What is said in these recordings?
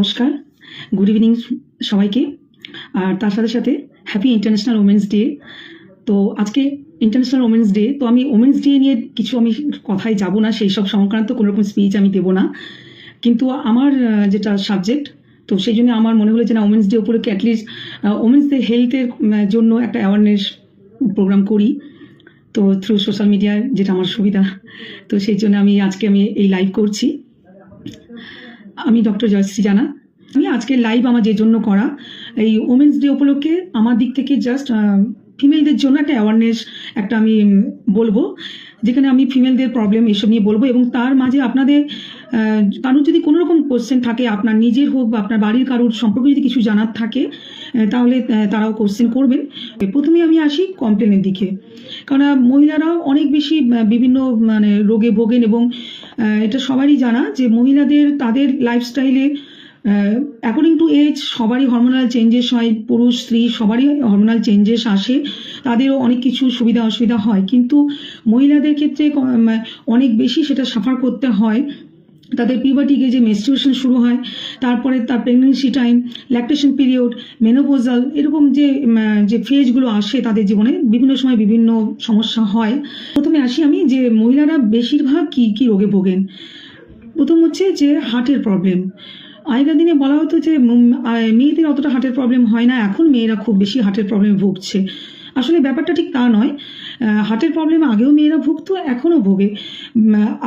নমস্কার, good evening সবাইকে। আর তার সাথে সাথে হ্যাপি ইন্টারন্যাশনাল ওমেন্স ডে। তো আজকে ইন্টারন্যাশনাল ওমেন্স ডে, তো আমি ওমেন্স ডে নিয়ে কিছু আমি কথায় যাব না, সেই সব সংক্রান্ত কোনো রকম স্পিচ আমি দেবো না। কিন্তু আমার যেটা সাবজেক্ট, তো সেই জন্য আমার মনে হলো যে না, ওমেন্স ডে উপলক্ষে অ্যাটলিস্ট ওমেন্সদের হেলথের জন্য একটা অ্যাওয়ারনেস প্রোগ্রাম করি। তো থ্রু সোশ্যাল মিডিয়ায় যেটা আমার সুবিধা, তো সেই জন্য আজকে আমি এই লাইভ করছি। আমি ডক্টর জয়শ্রী জানা। আমি আজকে লাইভ আমার যে জন্য করা, এই ওমেন্স ডে উপলক্ষে আমার দিক থেকে জাস্ট ফিমেলদের জন্য একটা অ্যাওয়ারনেস একটা আমি বলবো, যেখানে আমি ফিমেলদের প্রবলেম এসব নিয়ে বলবো, এবং তার মাঝে আপনাদের কারোর যদি কোনো রকম কোশ্চেন থাকে, আপনার নিজের হোক বা আপনার বাড়ির কারোর সম্পর্কে যদি কিছু জানার থাকে, তাহলে তারাও কোশ্চেন করবেন। প্রথমে আমি আসি কমপ্লেনের দিকে, কারণ মহিলারাও অনেক বেশি বিভিন্ন রোগে ভোগেন, এবং এটা সবারই জানা যে মহিলাদের তাদের লাইফস্টাইলে অ্যাকর্ডিং টু এজ সবারই হরমোনাল চেঞ্জেস হয়, পুরুষ স্ত্রী সবারই হরমোনাল চেঞ্জেস আসে, তাদেরও অনেক কিছু সুবিধা অসুবিধা হয়, কিন্তু মহিলাদের ক্ষেত্রে অনেক বেশি সেটা সাফার করতে হয়। তাদের পিউবার্টিকে যে মেনস্ট্রুয়েশন শুরু হয়, তারপরে তার pregnancy time, lactation period, menopausal, এরকম যে ফেজগুলো আসে তাদের জীবনে, বিভিন্ন সময় বিভিন্ন সমস্যা হয়। প্রথমে আসি আমি যে মহিলারা বেশিরভাগ কি রোগে ভোগেন। প্রথম হচ্ছে যে হার্টের প্রবলেম। আগেকার দিনে বলা হতো যে মেয়েদের অতটা হার্টের প্রবলেম হয় না, এখন মেয়েরা খুব বেশি হার্টের প্রবলেমে ভুগছে। আসলে ব্যাপারটা ঠিক তা নয়। হার্টের প্রবলেম আগেও মেয়েরা ভুগতো, এখনও ভোগে।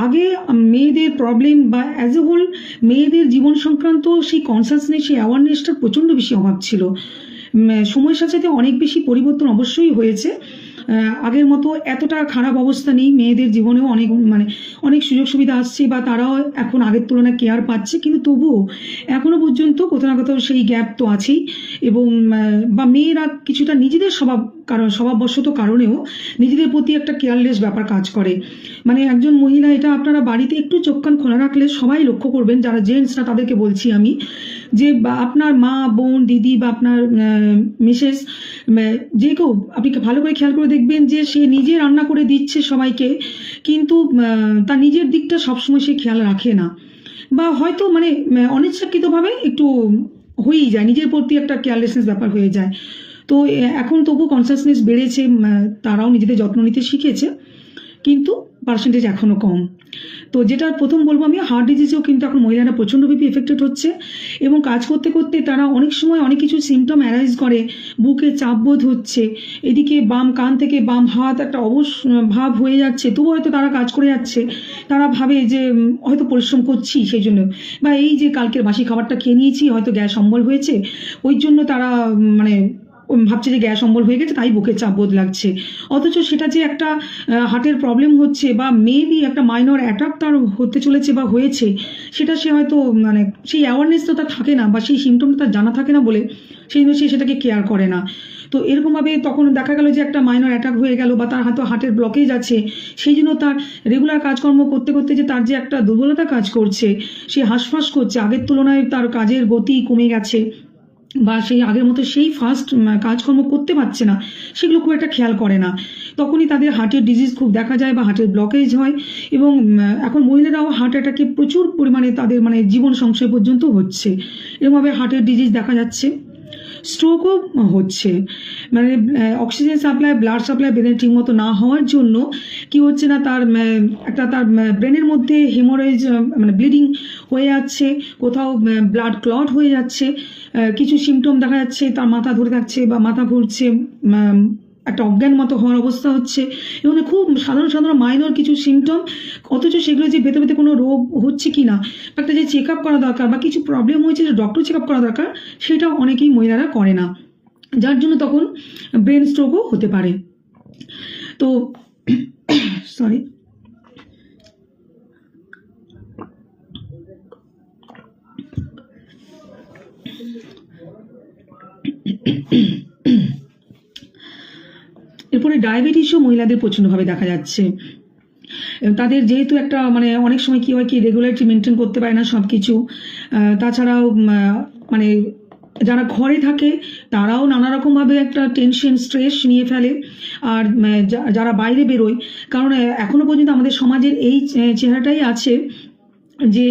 আগে মেয়েদের প্রবলেম বা অ্যাজ এ হোল মেয়েদের জীবন সংক্রান্ত সেই কনসাসনেস, সেই অ্যাওয়ারনেসটার প্রচণ্ড বেশি অভাব ছিল। সময়ের সাথে সাথে অনেক বেশি পরিবর্তন অবশ্যই হয়েছে। আগের মতো এতটা খারাপ অবস্থা নেই, মেয়েদের জীবনেও অনেক সুযোগ সুবিধা আসছে, বা তারাও এখন আগের তুলনায় কেয়ার পাচ্ছে, কিন্তু তবুও এখনো পর্যন্ত কোথাও না কোথাও সেই গ্যাপ তো আছেই। এবং বা মেয়েরা কিছুটা নিজেদের স্বভাববশত কারণেও নিজেদের প্রতি একটা কেয়ারলেস ব্যাপার কাজ করে। একজন মহিলা, এটা আপনারা বাড়িতে একটু চোখ কান খোলা রাখলে সবাই লক্ষ্য করবেন, যারা জেন্টসরা তাদেরকে বলছি আমি, যে আপনার মা, বোন, দিদি বা আপনার মিসেস, যে কেউ, আপনি ভালো করে খেয়াল করে দেখবেন যে সে নিজে রান্না করে দিচ্ছে সবাইকে, কিন্তু তার নিজের দিকটা সবসময় সে খেয়াল রাখে না, বা হয়তো অনিচ্ছাকৃতভাবে একটু হয়েই যায়, নিজের প্রতি একটা কেয়ারলেসনেস ব্যাপার হয়ে যায়। তো এখন তবু কনসাসনেস বেড়েছে, তারাও নিজেদের যত্ন নিতে শিখেছে, কিন্তু পার্সেন্টেজ এখনও কম। তো যেটা প্রথম বলবো আমি, হার্ট ডিজিজেও কিন্তু এখন মহিলারা প্রচণ্ডভাবে এফেক্টেড হচ্ছে, এবং কাজ করতে করতে তারা অনেক সময় অনেক কিছু সিমটম অ্যারাইজ করে। বুকে চাপ বোধ হচ্ছে, এদিকে বাম কান থেকে বাম হাত একটা অবশ ভাব হয়ে যাচ্ছে, তবু হয়তো তারা কাজ করে যাচ্ছে। তারা ভাবে যে হয়তো পরিশ্রম করছি সেই জন্য, বা এই যে কালকের বাসি খাবারটা খেয়ে নিয়েছি, হয়তো গ্যাস অম্বল হয়েছে, ওই জন্য তারা ভাবছে যে গ্যাস অম্বল হয়ে গেছে, তাই বুকের চাপ বোধ লাগছে। অথচ সেটা যে একটা হার্টের প্রবলেম হচ্ছে, বা মেবি একটা মাইনর অ্যাটাক তার হতে চলেছে বা হয়েছে, সেটা সে হয়তো সেই অ্যাওয়ারনেস তো তার থাকে না, বা সেই সিমটমটা তার জানা থাকে না বলে সেই জন্য সে সেটাকে কেয়ার করে না। তো এরকমভাবে তখন দেখা গেল যে একটা মাইনর অ্যাটাক হয়ে গেল, বা তার হয়তো হার্টের ব্লকেজ আছে, সেই জন্য তার রেগুলার কাজকর্ম করতে করতে যে তার যে একটা দুর্বলতা কাজ করছে, সে হাঁসফাঁস করছে, আগের তুলনায় তার কাজের গতি কমে গেছে, বা সেই আগের মতো সেই ফাস্ট কাজকর্ম করতে পারছে না, সেগুলো খুব একটা খেয়াল করে না। তখনই তাদের হার্টের ডিজিজ খুব দেখা যায়, বা হার্টের ব্লকেজ হয়। এবং এখন মহিলারাও হার্ট অ্যাটাকে প্রচুর পরিমাণে তাদের জীবন সংশয় পর্যন্ত হচ্ছে, এরকমভাবে হার্টের ডিজিজ দেখা যাচ্ছে। স্ট্রোকও হচ্ছে, অক্সিজেন সাপ্লাই, ব্লাড সাপ্লাই ব্রেনের ঠিক মতো না হওয়ার জন্য কি হচ্ছে না, তার ব্রেনের মধ্যে হেমোরেজ, ব্লিডিং হয়ে যাচ্ছে, কোথাও ব্লাড ক্লট হয়ে যাচ্ছে, কিছু সিমটম দেখা যাচ্ছে, তার মাথা ধরে থাকছে বা মাথা ঘুরছে, একটা অজ্ঞান মতো হওয়ার অবস্থা হচ্ছে, এবং খুব সাধারণ মাইনর কিছু সিমটম, অথচ সেগুলো যে ভেতরে ভেতরে কোনো রোগ হচ্ছে কি না, একটা যে চেক আপ করা দরকার, বা কিছু প্রবলেম হয়েছে যে ডক্টর চেক আপ করা দরকার, সেটা অনেকেই মহিলারা করে না, যার জন্য তখন ব্রেন স্ট্রোকও হতে পারে। তো সরি, এরপরে ডায়াবেটিসও মহিলাদের প্রচণ্ডভাবে দেখা যাচ্ছে। তাদের যেহেতু একটা অনেক সময় কি হয়, কি রেগুলারিটি মেনটেন করতে পারে না সব কিছু। তাছাড়াও যারা ঘরে থাকে তারাও নানা রকমভাবে একটা টেনশন, স্ট্রেস নিয়ে ফেলে। আর যারা বাইরে বেরোয়, কারণ এখনো পর্যন্ত আমাদের সমাজের এই চেহারাটাই আছে যে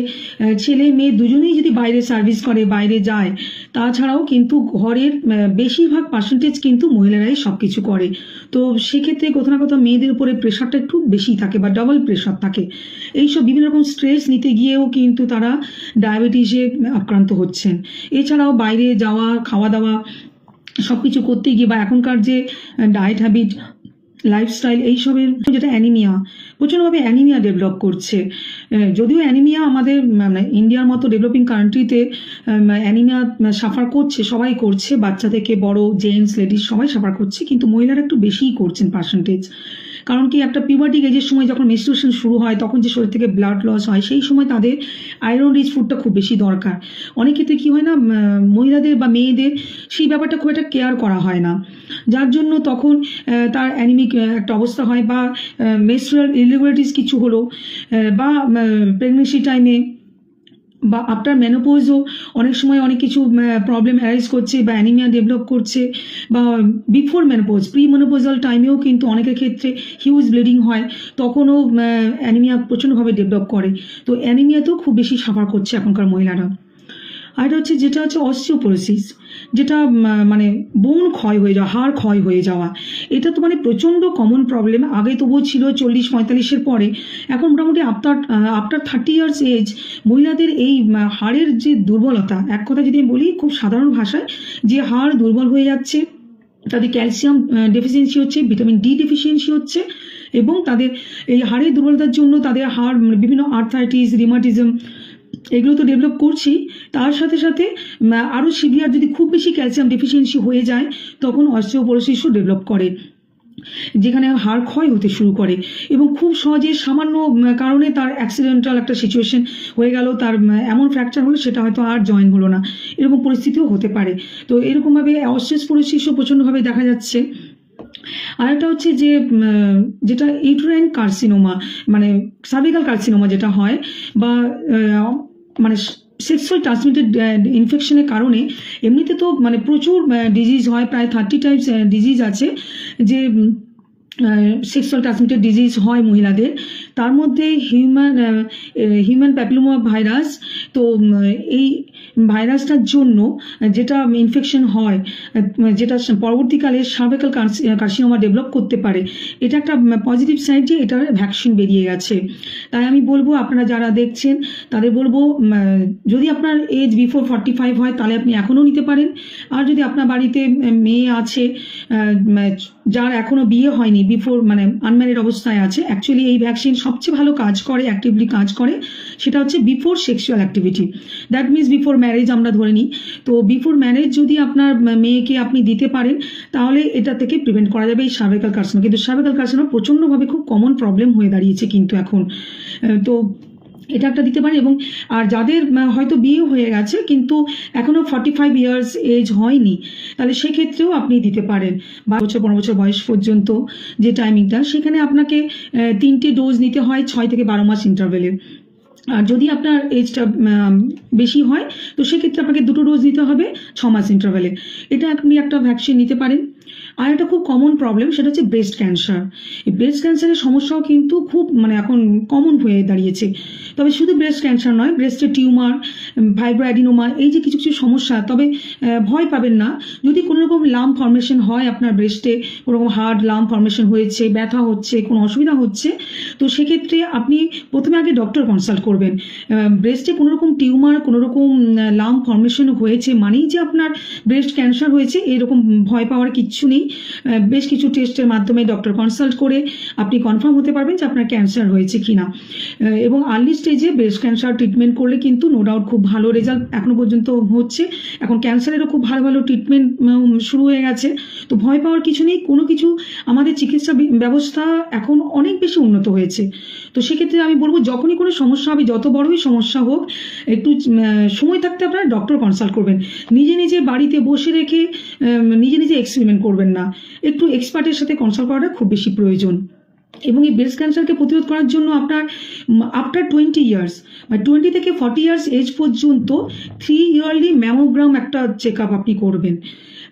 ছেলে মেয়ে দুজনেই যদি বাইরে সার্ভিস করে, বাইরে যায়, তাছাড়াও কিন্তু ঘরের বেশিরভাগ পার্সেন্টেজ কিন্তু মহিলারাই সব কিছু করে। তো সেক্ষেত্রে কোথাও না কোথাও মেয়েদের উপরে প্রেশারটা একটু বেশি থাকে বা ডাবল প্রেশার থাকে। এইসব বিভিন্ন রকম স্ট্রেস নিতে গিয়েও কিন্তু তারা ডায়াবেটিসে আক্রান্ত হচ্ছেন। এছাড়াও বাইরে যাওয়া, খাওয়া দাওয়া সব কিছু করতে গিয়ে বা এখনকার যে ডায়েট হ্যাবিট, লাইফস্টাইল, এইসবের যেটা অ্যানিমিয়া, প্রচণ্ডভাবে অ্যানিমিয়া ডেভেলপ করছে। যদিও অ্যানিমিয়া আমাদের মানে ইন্ডিয়ার মতো ডেভেলপিং কান্ট্রিতে অ্যানিমিয়া সাফার করছে, সবাই করছে, বাচ্চা থেকে বড়, জেন্টস লেডিস সবাই সাফার করছে, কিন্তু মহিলারা একটু বেশিই করছেন পার্সেন্টেজ। কারণ কি, একটা পিউবার্টিক এজের সময় যখন মেনস্ট্রুয়েশন শুরু হয়, তখন যে শরীর থেকে ব্লাড লস হয়, সেই সময় তাদের আয়রন রিচ ফুডটা খুব বেশি দরকার। অনেক ক্ষেত্রে কী হয় না, মহিলাদের বা মেয়েদের সেই ব্যাপারটা খুব একটা কেয়ার করা হয় না, যার জন্য তখন তার অ্যানিমিক একটা অবস্থা হয়, বা মেনস্ট্রুয়াল ইরেগুলারিটিস কিছু হলো, বা প্রেগনেন্সি টাইমে বা আফটার মেনোপজও অনেক সময় অনেক কিছু প্রবলেম অ্যারাইজ করছে বা অ্যানিমিয়া ডেভেলপ করছে, বা বিফোর মেনোপজ, প্রি মেনোপোজাল টাইমেও কিন্তু অনেকের ক্ষেত্রে হিউজ ব্লিডিং হয়, তখনও অ্যানিমিয়া প্রচণ্ডভাবে ডেভেলপ করে। তো অ্যানিমিয়াতেও খুব বেশি সাফার করছে এখনকার মহিলারা। আর এটা হচ্ছে যেটা হচ্ছে অস্টিওপোরোসিস, যেটা মানে বোন ক্ষয় হয়ে যাওয়া, হাড় ক্ষয় হয়ে যাওয়া। এটা তো মানে প্রচণ্ড কমন প্রবলেম। আগে তবুও ছিল 40-45-এর পরে, এখন মোটামুটি আফটার 30 ইয়ার্স এজ মহিলাদের এই হাড়ের যে দুর্বলতা, এক কথা যদি আমি বলি খুব সাধারণ ভাষায়, যে হাড় দুর্বল হয়ে যাচ্ছে, তাদের ক্যালসিয়াম ডেফিসিয়েন্সি হচ্ছে, ভিটামিন ডি ডেফিসিয়েন্সি হচ্ছে, এবং তাদের এই হাড়ের দুর্বলতার জন্য তাদের হাড় বিভিন্ন আর্থাইটিস, রিমাটিজম এগুলো তো ডেভেলপ করছি, তার সাথে সাথে আরও সিভিয়ার যদি খুব বেশি ক্যালসিয়াম ডেফিসিয়েন্সি হয়ে যায়, তখন অস্টিওপোরোসিসও ডেভেলপ করে, যেখানে হাড় ক্ষয় হতে শুরু করে, এবং খুব সহজে সামান্য কারণে তার অ্যাক্সিডেন্টাল একটা সিচুয়েশন হয়ে গেল, তার এমন ফ্র্যাকচার হলো সেটা হয়তো আর জয়েন হলো না, এরকম পরিস্থিতিও হতে পারে। তো এরকমভাবে অস্টিওপোরোসিসও প্রচণ্ডভাবে দেখা যাচ্ছে। আরেকটা হচ্ছে যে যেটা ইউটেরাইন কার্সিনোমা, মানে সার্ভিক্যাল কার্সিনোমা যেটা হয়, বা মানে সেক্সুয়াল ট্রান্সমিটেড ইনফেকশনের কারণে এমনিতে তো মানে প্রচুর ডিজিজ হয়, প্রায় 30 টাইপস ডিজিজ আছে যে সেক্সুয়াল ট্রান্সমিটেড ডিজিজ হয় মহিলাদের। তার মধ্যে হিউম্যান প্যাপিলোমা ভাইরাস, তো এই ভাইরাসটার জন্য যেটা ইনফেকশন হয়, যেটা পরবর্তীকালে সার্ভিক্যাল কার্সিনোমা ডেভেলপ করতে পারে, এটা একটা পজিটিভ সাইড যে এটার ভ্যাকসিন বেরিয়ে গেছে। তাই আমি বলবো, আপনারা যারা দেখছেন তাদের বলবো, যদি আপনার এজ বিফোর 45 হয় তাহলে আপনি এখনও নিতে পারেন। আর যদি আপনার বাড়িতে মেয়ে আছে যার এখনো বিয়ে হয়নি, বিফোর মানে আনম্যারিড অবস্থায় আছে, অ্যাকচুয়ালি এই ভ্যাকসিন সবচেয়ে ভালো কাজ করে, অ্যাক্টিভলি কাজ করে, সেটা হচ্ছে before sexual activity, that means before marriage আমরা ধরে নিই। তো বিফোর ম্যারেজ যদি আপনার মেয়েকে আপনি দিতে পারেন, তাহলে এটা থেকে প্রিভেন্ট করা যাবে এই সার্ভিক্যাল কার্সিনোমা। কিন্তু সার্ভিক্যাল কার্সিনোমা প্রচণ্ডভাবে খুব কমন প্রবলেম হয়ে দাঁড়িয়েছে কিন্তু এখন। তো এটা একটা দিতে পারে। এবং আর যাদের হয়তো বিয়ে হয়ে গেছে কিন্তু এখনো 45 ইয়ার্স এজ হয়নি, তাহলে সেক্ষেত্রেও আপনি দিতে পারেন। 12 বছর 15 বছর বয়স পর্যন্ত যে টাইমিংটা, সেখানে আপনাকে 3টে ডোজ নিতে হয় 6 থেকে 12 মাস ইন্টারভেলে। আর যদি আপনার এজটা বেশি হয়, তো সেক্ষেত্রে আপনাকে 2টো ডোজ নিতে হবে 6 মাস ইন্টারভেলে। এটা আপনি একটা ভ্যাকসিন নিতে পারেন। আর একটা খুব কমন প্রবলেম, সেটা হচ্ছে ব্রেস্ট ক্যান্সার। এই ব্রেস্ট ক্যান্সারের সমস্যাও কিন্তু খুব মানে এখন কমন হয়ে দাঁড়িয়েছে। তবে শুধু ব্রেস্ট ক্যান্সার নয়, ব্রেস্টের টিউমার, ফাইব্রোঅ্যাডিনোমা, এই যে কিছু কিছু সমস্যা, তবে ভয় পাবেন না। যদি কোনো রকম লাম্প ফর্মেশন হয় আপনার ব্রেস্টে, কোনো রকম হার্ড লাম্প ফর্মেশন হয়েছে, ব্যথা হচ্ছে, কোনো অসুবিধা হচ্ছে, তো সেক্ষেত্রে আপনি প্রথমে আগে ডক্টর কনসাল্ট করবেন। ব্রেস্টে কোনো রকম টিউমার, কোনো রকম লাম্প ফর্মেশন হয়েছে মানেই যে আপনার ব্রেস্ট ক্যান্সার হয়েছে, এরকম ভয় পাওয়ার কিচ্ছু নেই। বেশ কিছু টেস্টের মাধ্যমে ডক্টর কনসাল্ট করে আপনি কনফার্ম হতে পারবেন যে আপনার ক্যান্সার হয়েছে কিনা। এবং আর্লি স্টেজে ব্রেস্ট ক্যান্সার ট্রিটমেন্ট করলে কিন্তু নো ডাউট খুব ভালো রেজাল্ট এখনো পর্যন্ত হচ্ছে। এখন ক্যান্সারেরও খুব ভালো ভালো ট্রিটমেন্ট শুরু হয়ে গেছে। তো ভয় পাওয়ার কিছু নেই। কোনো কিছু আমাদের চিকিৎসা ব্যবস্থা এখন অনেক বেশি উন্নত হয়েছে। তো সেক্ষেত্রে আমি বলবো, যখনই কোনো সমস্যা হবে, যত বড়ই সমস্যা হোক, একটু সময় থাকতে আপনারা ডক্টর কনসাল্ট করবেন। নিজে নিজে বাড়িতে বসে রেখে নিজে নিজে এক্সপেরিমেন্ট করবেন না, একটু এক্সপার্টের সাথে কনসাল্ট করাটা খুব বেশি প্রয়োজন। এবং এই ব্রেস্ট ক্যান্সারকে প্রতিরোধ করার জন্য আপনার আফটার 20 ইয়ার্স বা 20 থেকে 40 ইয়ার্স এজ পর্যন্ত 3 ইয়ারলি ম্যামোগ্রাম একটা চেক আপ আপনি করবেন।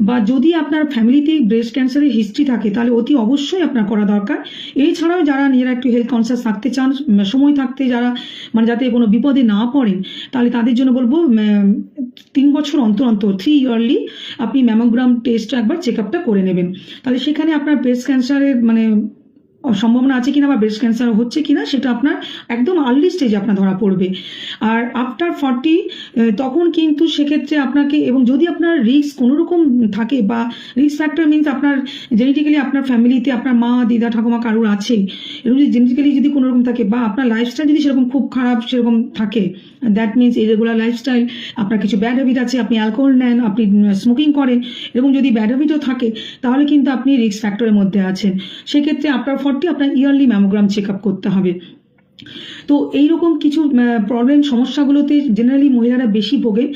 বা যদি আপনার ফ্যামিলিতে ব্রেস্ট ক্যান্সারের হিস্ট্রি থাকে তাহলে অতি অবশ্যই আপনার করা দরকার। এছাড়াও যারা নিজেরা একটু হেলথ কনসিয়াস থাকতে চান, সময় থাকতে যারা মানে যাতে কোনো বিপদে না পড়েন, তাহলে তাদের জন্য বলবো 3 বছর অন্তর অন্তর 3 ইয়ারলি আপনি ম্যামোগ্রাম টেস্ট একবার চেক আপটা করে নেবেন। তাহলে সেখানে আপনার ব্রেস্ট ক্যান্সারের মানে সম্ভাবনা আছে কিনা বা ব্রেস্ট ক্যান্সার হচ্ছে কিনা সেটা আপনার একদম আর্লি স্টেজে আপনার ধরা পড়বে। আর আফটার 40 তখন কিন্তু সেক্ষেত্রে আপনাকে, এবং যদি আপনার রিস্ক কোনোরকম থাকে বা রিস্ক ফ্যাক্টর মিনস আপনার জেনেটিক্যালি আপনার ফ্যামিলিতে আপনার মা দিদা ঠাকুমা কারোর আছে, এরকম যদি জেনেটিক্যালি যদি কোনোরকম থাকে বা আপনার লাইফস্টাইল যদি সেরকম খুব খারাপ সেরকম থাকে, দ্যাট মিনস ইরেগুলার লাইফস্টাইল, আপনার কিছু ব্যাড হ্যাবিট আছে, আপনি অ্যালকোহল নেন, আপনি স্মোকিং করেন, এরকম যদি ব্যাড হ্যাবিটও থাকে তাহলে কিন্তু আপনি রিস্ক ফ্যাক্টরের মধ্যে আছেন। সেক্ষেত্রে আফটার 40 আপনার ইয়ারলি ম্যামোগ্রাম চেক আপ করতে হবে। তো এইরকম কিছু প্রবলেম সমস্যাগুলোতে জেনারেলি মহিলারা বেশি ভোগে।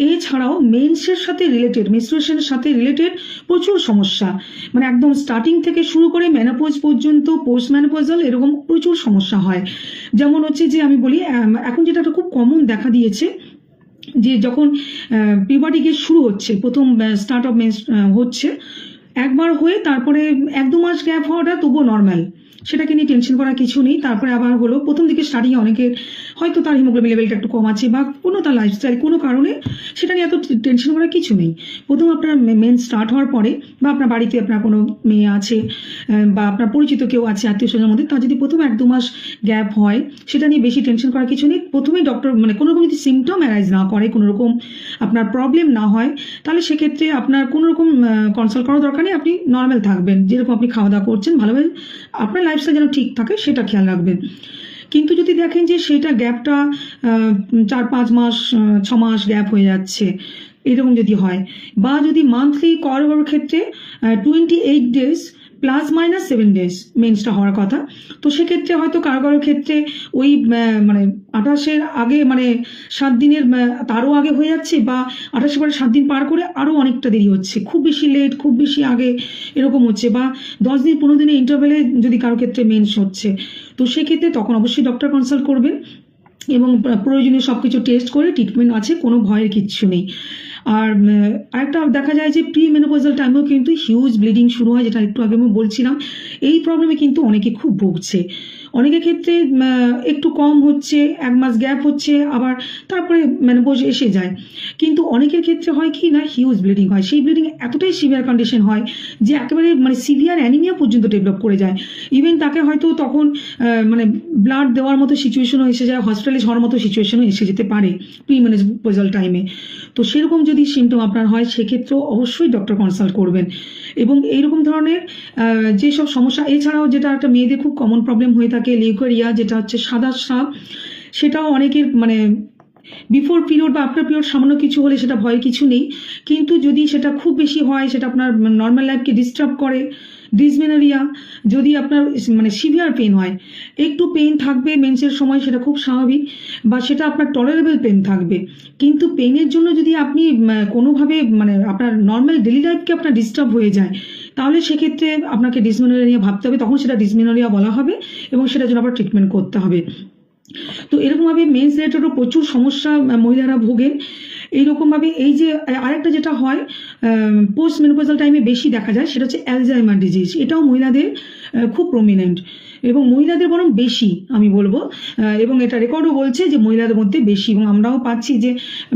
এছাড়াও মেন্সের সাথে রিলেটেড, মেনস্ট্রুয়েশনের সাথে রিলেটেড প্রচুর সমস্যা, মানে একদম স্টার্টিং থেকে শুরু করে মেনোপজ পর্যন্ত, পোস্ট মেনোপজাল এরকম প্রচুর সমস্যা হয়। যেমন হচ্ছে যে আমি বলি এখন যেটা একটা খুব কমন দেখা দিয়েছে যে যখন পিউবার্টি গেজ শুরু হচ্ছে, প্রথম স্টার্ট অফ মেন্স হচ্ছে, একবার হয়ে তারপরে 1-2 মাস গ্যাপ হওয়াটা তবুও নর্মাল, সেটাকে নিয়ে টেনশন করার কিছু নেই। তারপরে আবার হলো প্রথম দিকে স্টার্টিংয়ে অনেকের হয়তো তার হিমোগ্লোবিন লেভেলটা একটু কম আছে বা কোনো তার লাইফস্টাইল কোনো কারণে, সেটা নিয়ে এত টেনশন করার কিছু নেই। প্রথম আপনার মেন স্টার্ট হওয়ার পরে বা আপনার বাড়িতে আপনার কোনো মেয়ে আছে বা আপনার পরিচিত কেউ আছে আত্মীয় স্বজনের মধ্যে, তার যদি প্রথম 1-2 মাস গ্যাপ হয়, সেটা নিয়ে বেশি টেনশন করার কিছু নেই। প্রথমেই ডক্টর মানে কোনো রকম যদি সিমটম অ্যারাইজ না করে, কোনো রকম আপনার প্রবলেম না হয়, তাহলে সেক্ষেত্রে আপনার কোনো রকম কনসাল্ট করার দরকার নেই। আপনি নর্মাল থাকবেন, যেরকম আপনি খাওয়া দাওয়া করছেন ভালোভাবে, আপনার লাইফস্টাইল যেন ঠিক থাকে সেটা খেয়াল রাখবেন। কিন্তু যদি দেখেন যে সেটা গ্যাপটা 4-5 মাস 6 মাস গ্যাপ হয়ে যাচ্ছে, এরকম যদি হয়, বা যদি মান্থলি কারোর ক্ষেত্রে 28 ডেজ +-7 ডেজ মেন্সটা হওয়ার কথা, তো সেক্ষেত্রে হয়তো কারো কারোর ক্ষেত্রে ওই মানে 28-এর আগে মানে 7 দিনের তারও আগে হয়ে যাচ্ছে, বা 28 পরে 7 দিন পার করে আরও অনেকটা দেরি হচ্ছে, খুব বেশি লেট খুব বেশি আগে এরকম হচ্ছে, বা 10 দিন 15 দিনের ইন্টারভ্যালে যদি কারো ক্ষেত্রে মেন্স হচ্ছে, তো সেক্ষেত্রে তখন অবশ্যই ডক্টর কনসাল্ট করবেন এবং প্রয়োজনীয় সব কিছু টেস্ট করে ট্রিটমেন্ট আছে, কোনো ভয়ের কিচ্ছু নেই। আর আরেকটা দেখা যায় যে প্রি মেনোপজাল টাইমেও কিন্তু হিউজ ব্লিডিং শুরু হয়, যেটা একটু আগে আমি বলছিলাম। এই প্রবলেমে কিন্তু অনেকে খুব ভুগছে। অনেকের ক্ষেত্রে একটু কম হচ্ছে, 1 মাস গ্যাপ হচ্ছে, আবার তারপরে মেনোপজ এসে যায়। কিন্তু অনেকের ক্ষেত্রে হয় কি না, হিউজ ব্লিডিং হয়, সেই ব্লিডিং এতটাই সিভিয়ার কন্ডিশন হয় যে একেবারে মানে সিভিয়ার অ্যানিমিয়া পর্যন্ত ডেভেলপ করে যায়। ইভেন তাকে হয়তো তখন মানে ব্লাড দেওয়ার মতো সিচুয়েশনও এসে যায়, হসপিটালে যাওয়ার মতো সিচুয়েশনও এসে যেতে পারে প্রি মেনোপজাল টাইমে। তো সেরকম যদি সিমটম আপনার হয়, সেক্ষেত্রেও অবশ্যই ডক্টর কনসাল্ট করবেন। এবং এইরকম ধরনের যেসব সমস্যা, এছাড়াও যেটা একটা মেয়েদের খুব কমন প্রবলেম হয়ে থাকে লিউকেরিয়া, যেটা হচ্ছে সাদা স্রাব, সেটাও অনেকের মানে বিফোর পিরিয়ড বা আফটার পিরিয়ড সামান্য কিছু হলে সেটা ভয়ের কিছু নেই। কিন্তু যদি সেটা খুব বেশি হয়, সেটা আপনার নর্মাল লাইফকে ডিস্টার্ব করে, ডিসমেনোরিয়া, যদি আপনার মানে সিভিয়ার পেন হয়, একটু পেন থাকবে মেন্সের সময়, সেটা খুব স্বাভাবিক, বা সেটা আপনার টলারেবল পেন থাকবে, কিন্তু পেনের জন্য যদি আপনি কোনোভাবে মানে আপনার নর্মাল ডেলি লাইফকে আপনার ডিস্টার্ব হয়ে যায়, তাহলে সেক্ষেত্রে আপনাকে ডিসমেনোরিয়া নিয়ে ভাবতে হবে, তখন সেটা ডিসমেনোরিয়া বলা হবে এবং সেটার জন্য আবার ট্রিটমেন্ট করতে হবে। তো এরকমভাবে মেন্স রিলেটেডও প্রচুর সমস্যা মহিলারা ভোগেন। এইরকমভাবে এই যে আরেকটা যেটা হয় পোস্ট মেনোপজাল টাইমে বেশি দেখা যায়, সেটা হচ্ছে অ্যালজাইমার ডিজিজ। এটাও মহিলাদের খুব প্রমিনেন্ট, এবং মহিলাদের বরং বেশি আমি বলবো, এবং এটা রেকর্ডও বলছে যে মহিলাদের মধ্যে বেশি। এবং আমরাও পাচ্ছি যে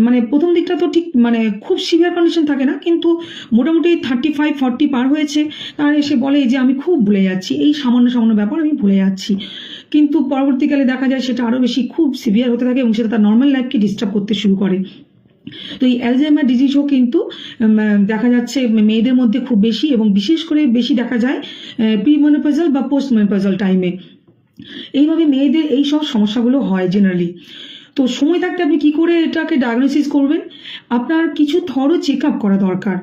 মানে প্রথম দিকটা তো ঠিক মানে খুব সিভিয়ার কন্ডিশন থাকে না, কিন্তু মোটামুটি 35-40 পার হয়েছে, তারা এসে বলে যে আমি খুব ভুলে যাচ্ছি, এই সামান্য সামান্য ব্যাপার আমি ভুলে যাচ্ছি, কিন্তু পরবর্তীকালে দেখা যায় সেটা আরও বেশি খুব সিভিয়ার হতে থাকে এবং সেটা তার নর্মাল লাইফকে ডিস্টার্ব করতে শুরু করে। তো এই অ্যালজাইমার ডিজিজও কিন্তু দেখা যাচ্ছে মেয়েদের মধ্যে খুব বেশি, এবং বিশেষ করে বেশি দেখা যায় প্রি মেনোপজাল বা পোস্ট মেনোপজাল টাইমে। এইভাবে মেয়েদের এই সব সমস্যাগুলো হয় জেনারেলি। তো সময় থাকতে আপনি কি করে এটাকে ডায়াগনোসিস করবেন? আপনার কিছু থরো চেক আপ করা দরকার,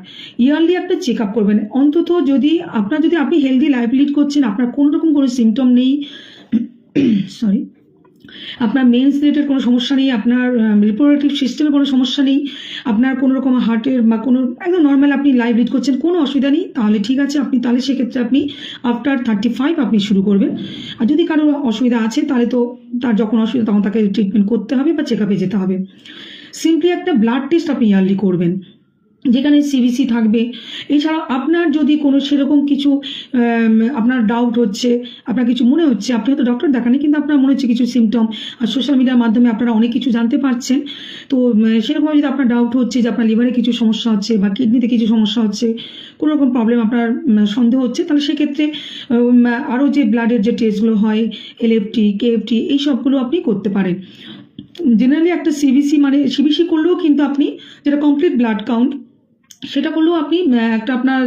ইয়ারলি একটা চেক আপ করবেন অন্তত। যদি আপনি হেলদি লাইফ লিড করছেন, আপনার কোনো রকম কোনো সিমটম নেই, সরি, আপনার মেন্স রিলেটেড কোনো সমস্যা নেই, আপনার রিপ্রোডাক্টিভ সিস্টেমে কোনো সমস্যা নেই, আপনার কোনো রকম হার্টের বা কোনো একদম নর্মাল আপনি লাইফ লিড করছেন, কোনো অসুবিধা নেই, তাহলে ঠিক আছে, তাহলে সেক্ষেত্রে আপনি আফটার 35 আপনি শুরু করবেন। আর যদি কারো অসুবিধা আছে, তাহলে তো তার যখন অসুবিধা তখন তাকে ট্রিটমেন্ট করতে হবে বা চেক আপে যেতে হবে। সিম্পলি একটা ব্লাড টেস্ট আপনি ইয়ারলি করবেন, যেখানে সিবিসি থাকবে। এছাড়া আপনার যদি কোনো সেরকম কিছু আপনার ডাউট হচ্ছে, আপনার কিছু মনে হচ্ছে, আপনি হয়তো ডক্টর দেখানি কিন্তু আপনার মনে হচ্ছে কিছু সিমটম, আর সোশ্যাল মিডিয়ার মাধ্যমে আপনারা অনেক কিছু জানতে পারছেন। তো সেরকমভাবে যদি আপনার ডাউট হচ্ছে যে আপনার লিভারে কিছু সমস্যা হচ্ছে বা কিডনিতে কিছু সমস্যা হচ্ছে, কোনো রকম প্রবলেম আপনার সন্দেহ হচ্ছে, তাহলে সেক্ষেত্রে আরও যে ব্লাডের যে টেস্টগুলো হয়, এলএফটি, কেএফটি, এই সবগুলো আপনি করতে পারেন। জেনারেলি একটা সিবিসি মানে সিবিসি করলেও কিন্তু আপনি যেটা কমপ্লিট ব্লাড কাউন্ট, সেটা করলেও আপনি একটা আপনার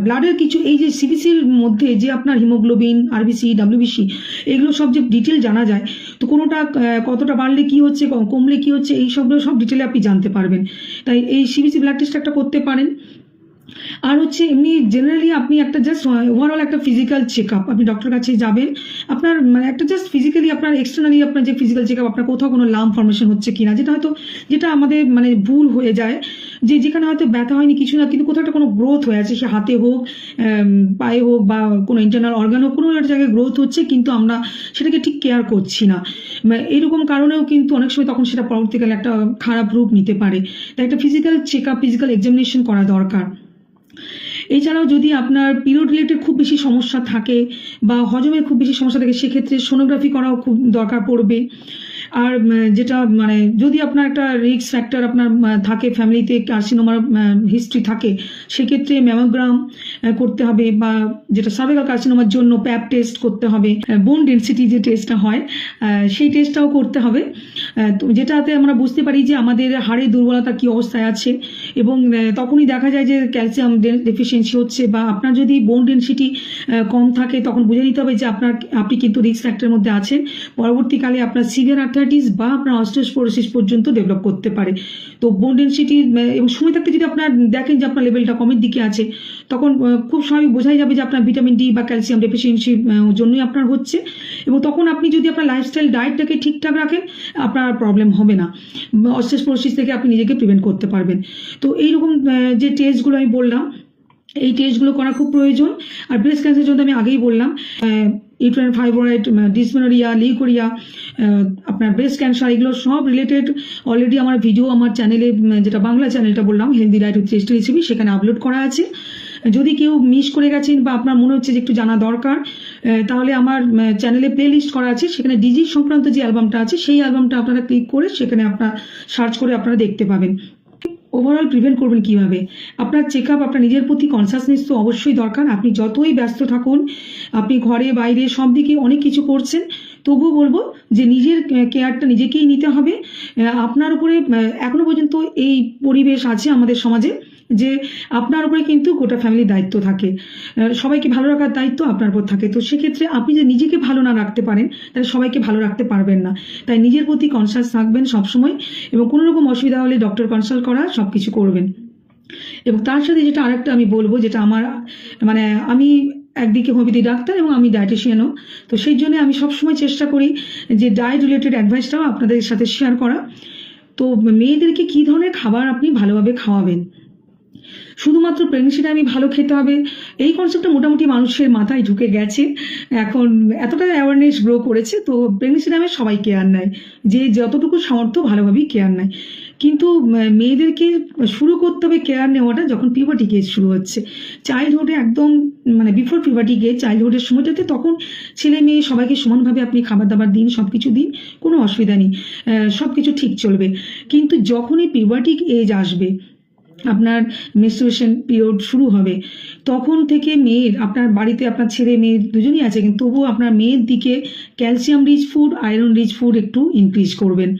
ব্লাডের কিছু এই যে সিবিসির মধ্যে যে আপনার হিমোগ্লোবিন, আরবিসি, ডাব্লিউবিসি, এগুলো সব যে ডিটেল জানা যায়, তো কোনোটা কতটা বাড়লে কি হচ্ছে, কমলে কি হচ্ছে, এই সবগুলো সব ডিটেলে আপনি জানতে পারবেন। তাই এই সিবিসি ব্লাড টেস্ট একটা করতে পারেন। আর হচ্ছে এমনি জেনারেলি আপনি একটা জাস্ট ওভারঅল একটা ফিজিক্যাল চেক আপ, আপনি ডক্টর কাছে যাবেন, আপনার মানে একটা জাস্ট ফিজিক্যালি আপনার এক্সটার্নালি আপনার যে ফিজিক্যাল চেক আপ, আপনার কোথাও কোনো লাম ফর্মেশন হচ্ছে কিনা, যেটা আমাদের মানে ভুল হয়ে যায়, যে যেখানে হয়তো ব্যথা হয়নি কিছু না, কিন্তু কোথাও একটা কোনো গ্রোথ হয়ে আছে, সে হাতে হোক, পায়ে হোক, বা কোনো ইন্টারনাল অর্গান হোক, কোনো একটা জায়গায় গ্রোথ হচ্ছে কিন্তু আমরা সেটাকে ঠিক কেয়ার করছি না, এরকম কারণেও কিন্তু অনেক সময় তখন সেটা পরবর্তীকালে একটা খারাপ রূপ নিতে পারে। তাই একটা physical check up, physical examination করা দরকার। এছাড়াও যদি আপনার পিরিয়ড রিলেটেড খুব বেশি সমস্যা থাকে বা হজমের খুব বেশি সমস্যা থাকে, সেক্ষেত্রে সোনোগ্রাফি করাও খুব দরকার পড়বে। আর যেটা মানে যদি আপনার একটা রিস্ক ফ্যাক্টর আপনার থাকে, ফ্যামিলিতে কার্সিনোমার হিস্ট্রি থাকে, সেক্ষেত্রে ম্যামোগ্রাম করতে হবে, বা যেটা সার্ভাইকাল কার্সিনোমার জন্য প্যাপ টেস্ট করতে হবে, বোন ডেন্সিটি যে টেস্টটা হয় সেই টেস্টটাও করতে হবে। তো যেটাতে আমরা বুঝতে পারি যে আমাদের হাড়ের দুর্বলতা কি অবস্থায় আছে, এবং তখনই দেখা যায় যে ক্যালসিয়াম ডেফিসিয়েন্সি হচ্ছে, বা আপনার যদি বোন ডেন্সিটি কম থাকে, তখন বুঝে নিতে হবে যে আপনি কিন্তু রিস্ক ফ্যাক্টরের মধ্যে আছেন। পরবর্তীকালে আপনার সিভিয়ার আর্থারাইটিস বা আপনার অস্টিওপোরোসিস পর্যন্ত ডেভেলপ করতে পারে। তো বোন ডেন্সিটি এবং সময় থাকতে যদি আপনার দেখেন যে আপনার লেভেলটা কমের দিকে আছে, তখন খুব স্বাভাবিক বোঝাই যাবে যে আপনার ভিটামিন ডি বা ক্যালসিয়াম ডেফিসিয়েন্সির জন্যই আপনার হচ্ছে, এবং তখন আপনি যদি আপনার লাইফস্টাইল ডায়েটটাকে ঠিকঠাক রাখেন, আপনার প্রবলেম হবে না, অস্টিওপোরোসিস থেকে আপনি নিজেকে প্রিভেন্ট করতে পারবেন। তো এইরকম যে টেস্টগুলো আমি বললাম, এই টেস্টগুলো করা খুব প্রয়োজন। আর ব্রেস্ট ক্যান্সারের জন্য আমি আগেই বললাম, ইউটেরাইন ফাইব্রয়েড, ডিসমেনোরিয়া, লিউকোরিয়া, আপনার ব্রেস্ট ক্যান্সার, এগুলো সব রিলেটেড অলরেডি আমার ভিডিও আমার চ্যানেলে, যেটা বাংলা চ্যানেলটা বললাম healthy diet with tasty recipe, সেখানে আপলোড করা আছে। যদি কেউ মিস করে গেছেন বা আপনার মনে হচ্ছে যে একটু জানা দরকার, তাহলে আমার চ্যানেলে প্লে লিস্ট করা আছে, সেখানে ডিজিজ সংক্রান্ত যে অ্যালবামটা আছে, সেই অ্যালবামটা আপনারা ক্লিক করে সেখানে আপনারা সার্চ করে আপনারা দেখতে পাবেন। ওভারঅল প্রিভেন্ট করবেন কিভাবে? আপনার চেক আপ, আপনার নিজের প্রতি কনসাসনেস তো অবশ্যই দরকার। আপনি যতই ব্যস্ত থাকুন, আপনি ঘরে বাইরে সব দিকে অনেক কিছু করছেন, তবুও বলবো যে নিজের কেয়ারটা নিজেকেই নিতে হবে। আপনার উপরে এখনো পর্যন্ত এই পরিবেশ আছে আমাদের সমাজে যে আপনার উপরে কিন্তু গোটা ফ্যামিলির দায়িত্ব থাকে, সবাইকে ভালো রাখার দায়িত্ব আপনার উপর থাকে। তো সেক্ষেত্রে আপনি যে নিজেকে ভালো না রাখতে পারেন, তাহলে সবাইকে ভালো রাখতে পারবেন না। তাই নিজের প্রতি কনসাস থাকবেন সবসময়, এবং কোনো রকম অসুবিধা হলে ডক্টর কনসাল্ট করা সব কিছু করবেন। এবং তার সাথে যেটা আরেকটা আমি বলবো, যেটা আমার মানে আমি একদিকে হোমিওপ্যাথি ডাক্তার এবং আমি ডায়েটিশিয়ানও, তো সেই জন্য আমি সবসময় চেষ্টা করি যে ডায়েট রিলেটেড অ্যাডভাইসটাও আপনাদের সাথে শেয়ার করা। তো মেয়েদেরকে কী ধরনের খাবার আপনি ভালোভাবে খাওয়াবেন, শুধুমাত্র প্রেগনেন্সি টাইমে ভালো খেতে হবে, এই কনসেপ্টটা মোটামুটি মানুষের মাথায় ঢুকে গেছে। এখন এতটা অ্যাওয়ারনেস গ্রো করেছে, তো প্রেগনেন্সি টাইমে সবাই কেয়ার নেয়, যে যতটুকু সামর্থ্য ভালোভাবেই কেয়ার নেয়। কিন্তু মেয়েদেরকে শুরু করতে হবে কেয়ার নেওয়াটা যখন পিউবার্টি এজ শুরু হচ্ছে, চাইল্ডহুডে একদম মানে বিফোর পিউবার্টি এজ, চাইল্ডহুডের সময়টাতে, তখন ছেলে মেয়ে সবাইকে সমানভাবে আপনি খাবার দাবার দিন, সব কিছু দিন, কোনো অসুবিধা নেই, সব কিছু ঠিক চলবে। কিন্তু যখনই পিউবার্টি এজ আসবে, আপনার মেনস্ট্রুয়েশন পিরিয়ড শুরু হবে, তখন থেকে মেয়ের, আপনার বাড়িতে আপনার ছেলে মেয়ে দুজনই আছে, কিন্তু তবুও আপনার মেয়ের দিকে calcium rich food, iron rich food একটু ইনক্রিজ করবেন।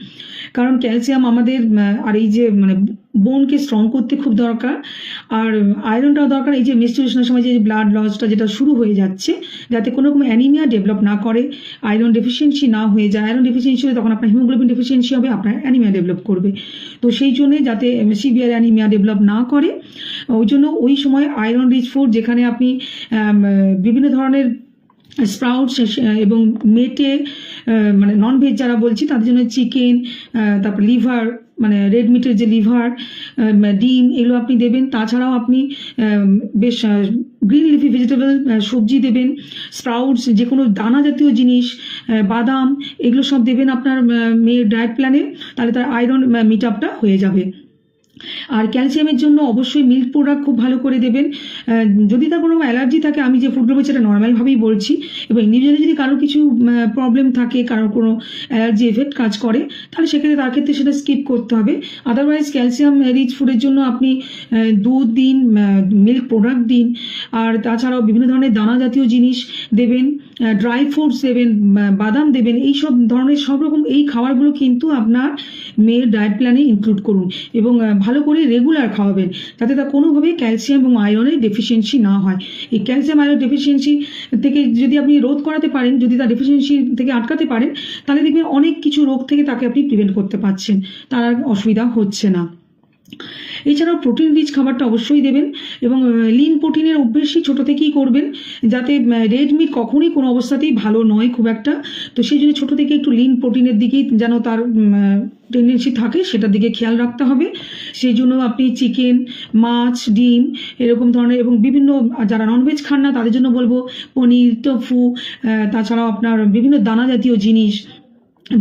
কারণ ক্যালসিয়াম আমাদের আর এই যে মানে বোনকে স্ট্রং করতে খুব দরকার, আর আয়রনটাও দরকার এই যে মেনস্ট্রুয়েশনের সময় যে ব্লাড লসটা যেটা শুরু হয়ে যাচ্ছে, যাতে কোনো রকম অ্যানিমিয়া ডেভেলপ না করে, আয়রন ডেফিসিয়েন্সি না হয়ে যায়। আয়রন ডেফিসিয়েন্সি হলে তখন আপনার হিমোগ্লোবিন ডেফিসিয়েন্সি হবে, আপনার অ্যানিমিয়া ডেভেলপ করবে। তো সেই জন্যে যাতে সিভিয়ার অ্যানিমিয়া ডেভেলপ না করে, ওই জন্য ওই সময় আয়রন রিচ ফুড, যেখানে আপনি বিভিন্ন ধরনের স্প্রাউটস এবং মেটে, মানে ননভেজ যারা বলছি তাদের জন্য চিকেন, তারপর লিভার, মানে রেড মিটের যে লিভার, ডিম, এগুলো আপনি দেবেন। তাছাড়াও আপনি বেশ গ্রিন লিফি ভেজিটেবল সবজি দেবেন, স্প্রাউটস, যে কোনো দানা জাতীয় জিনিস, বাদাম, এগুলো সব দেবেন আপনার মেয়ের ডায়েট প্ল্যানে, তাহলে তার আয়রন মিট আপটা হয়ে যাবে। আর ক্যালসিয়ামের জন্য অবশ্যই মিল্ক প্রোডাক্ট খুব ভালো করে দেবেন। যদি তার কোনো অ্যালার্জি থাকে, আমি যে ফুডগুলো বলছি এটা নর্মালভাবেই বলছি, এবং ইন্ডিভিজুয়ালি যদি কারোর কিছু প্রবলেম থাকে, কারোর কোনো অ্যালার্জি এফেক্ট কাজ করে, তাহলে সেক্ষেত্রে তার ক্ষেত্রে সেটা স্কিপ করতে হবে। আদারওয়াইজ ক্যালসিয়াম রিচ ফুডের জন্য আপনি দুধ দিন, মিল্ক প্রোডাক্ট দিন, আর তাছাড়াও বিভিন্ন ধরনের দানা জাতীয় জিনিস দেবেন, ড্রাই ফ্রুটস দেবেন, বাদাম দেবেন। এই সব ধরনের সব রকম এই খাবারগুলো কিন্তু আপনার মেয়ের ডায়েট প্ল্যানে ইনক্লুড করুন, এবং ভালো করে রেগুলার খাওয়াবেন, যাতে তার কোনোভাবে ক্যালসিয়াম এবং আয়রনের ডেফিসিয়েন্সি না হয়। এই ক্যালসিয়াম আয়রন ডেফিসিয়েন্সি থেকে যদি আপনি রোধ করাতে পারেন, যদি তার ডেফিসিয়েন্সি থেকে আটকাতে পারেন, তাহলে দেখবেন অনেক কিছু রোগ থেকে তাকে আপনি প্রিভেন্ট করতে পারছেন, তার আর অসুবিধা হচ্ছে না। এছাড়াও প্রোটিন রিচ খাবারটা অবশ্যই দেবেন, এবং লিন প্রোটিনের অভ্যেসই ছোট থেকেই করবেন, যাতে রেড মিট কখনই কোনো অবস্থাতেই ভালো নয় খুব একটা। তো সেই জন্য ছোট থেকে একটু লিন প্রোটিনের দিকেই যেন তার টেন্ডেন্সি থাকে, সেটার দিকে খেয়াল রাখতে হবে। সেই জন্য আপনি চিকেন, মাছ, ডিম এরকম ধরনের, এবং বিভিন্ন যারা ননভেজ খান না তাদের জন্য বলবো পনির, টোফু, তাছাড়াও আপনার বিভিন্ন দানা জাতীয় জিনিস,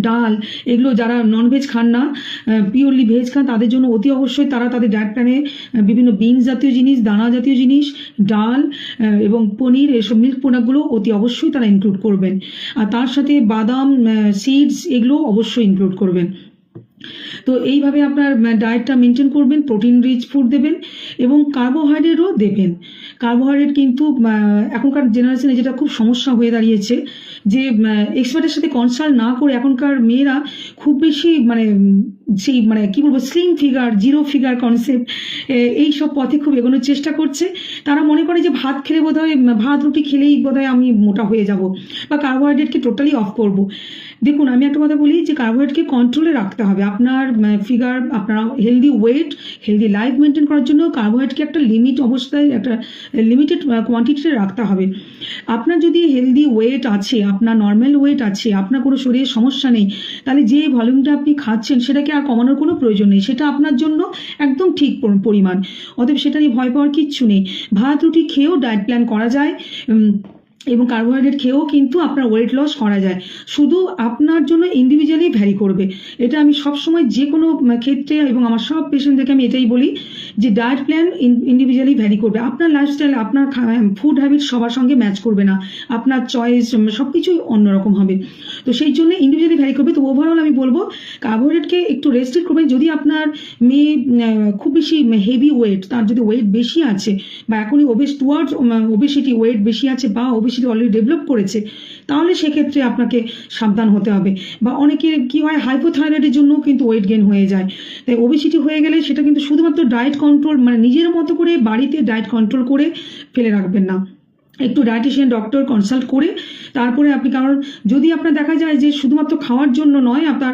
ডাল, এগুলো যারা ননভেজ খান না, পিওরলি ভেজ খান, তাদের জন্য অতি অবশ্যই তারা তাদের ডায়েট প্ল্যানে বিভিন্ন বিনস জাতীয় জিনিস, দানা জাতীয় জিনিস, ডাল এবং পনির, এসব মিল্ক প্রোডাক্টগুলো অতি অবশ্যই তারা ইনক্লুড করবেন। আর তার সাথে বাদাম, সিডস এগুলো অবশ্যই ইনক্লুড করবেন। তো এইভাবে আপনার ডায়েটটা মেনটেন করবেন, প্রোটিন রিচ ফুড দেবেন, এবং কার্বোহাইড্রেটও দেবেন। কার্বোহাইড্রেট কিন্তু এখনকার জেনারেশনে যেটা খুব সমস্যা হয়ে দাঁড়িয়েছে, যে এক্সপার্টের সাথে কনসাল্ট না করে এখনকার মেয়েরা খুব বেশি সেই কি বলবো, slim figure, zero figure concept, এই সব পথে খুব এগোনোর চেষ্টা করছে। তারা মনে করে যে ভাত খেলে বোধহয়, ভাত রুটি খেলেই বোধহয় আমি মোটা হয়ে যাব, বা কার্বোহাইড্রেটকে টোটালি অফ করব। দেখুন, আমি একটা কথা বলি যে কার্বোহাইড্রেটকে কন্ট্রোলে রাখতে হবে। আপনার ফিগার, আপনার healthy wait, healthy life maintain করার জন্য কার্বোহাইড্রেটকে একটা লিমিট অবস্থায়, একটা লিমিটেড কোয়ান্টিটিতে রাখতে হবে। আপনার যদি হেলদি ওয়েট আছে, আপনার নর্মাল ওয়েট আছে, আপনার কোনো শরীরের সমস্যা নেই, তাহলে যে ভলিউমটা আপনি খাচ্ছেন সেটাকে আর কমানোর কোনো প্রয়োজন নেই, সেটা আপনার জন্য একদম ঠিক পরিমাণ। অতএব সেটা নিয়ে ভয় পাওয়ার কিচ্ছু নেই। ভাত রুটি খেয়েও ডায়েট প্ল্যান করা যায়, এবং কার্বোহাইড্রেট খেয়েও কিন্তু আপনার ওয়েট লস করা যায়। শুধু আপনার জন্য ইন্ডিভিজুয়ালি ভ্যারি করবে। এটা আমি সবসময় যে কোনো ক্ষেত্রে, এবং আমার সব পেশেন্টদেরকে আমি এটাই বলি যে ডায়েট প্ল্যান ইন্ডিভিজুয়ালি ভ্যারি করবে। আপনার লাইফস্টাইল, আপনার ফুড হ্যাবিট সবার সঙ্গে ম্যাচ করবে না, আপনার চয়েস সব কিছুই অন্যরকম হবে। তো সেই জন্য ইন্ডিভিজুয়ালি ভ্যারি করবে। তো ওভারঅল আমি বলবো কার্বোহাইড্রেটকে একটু রেস্ট্রিক্ট করবেন। যদি আপনার মেয়ে খুব বেশি হেভি ওয়েট, তার যদি ওয়েট বেশি আছে, বা এখনই ওবেসিটি ওয়েট বেশি আছে, বা ওবেসিটি অলরেডি ডেভেলপ করেছে, তাহলে সেক্ষেত্রে আপনাকে সাবধান হতে হবে। বা অনেকের কি হয়, হাইপোথাইরয়েডের জন্য কিন্তু ওয়েট গেইন হয়ে যায়। তাই ওবেসিটি হয়ে গেলে সেটা কিন্তু শুধুমাত্র ডায়েট কন্ট্রোল, নিজের মতো করে বাড়িতে ডায়েট কন্ট্রোল করে ফেলে রাখবেন না। একটু ডায়েটিশিয়ান, ডক্টর কনসাল্ট করে তারপরে আপনি, কারণ যদি আপনার দেখা যায় যে শুধুমাত্র খাওয়ার জন্য নয়, আপনার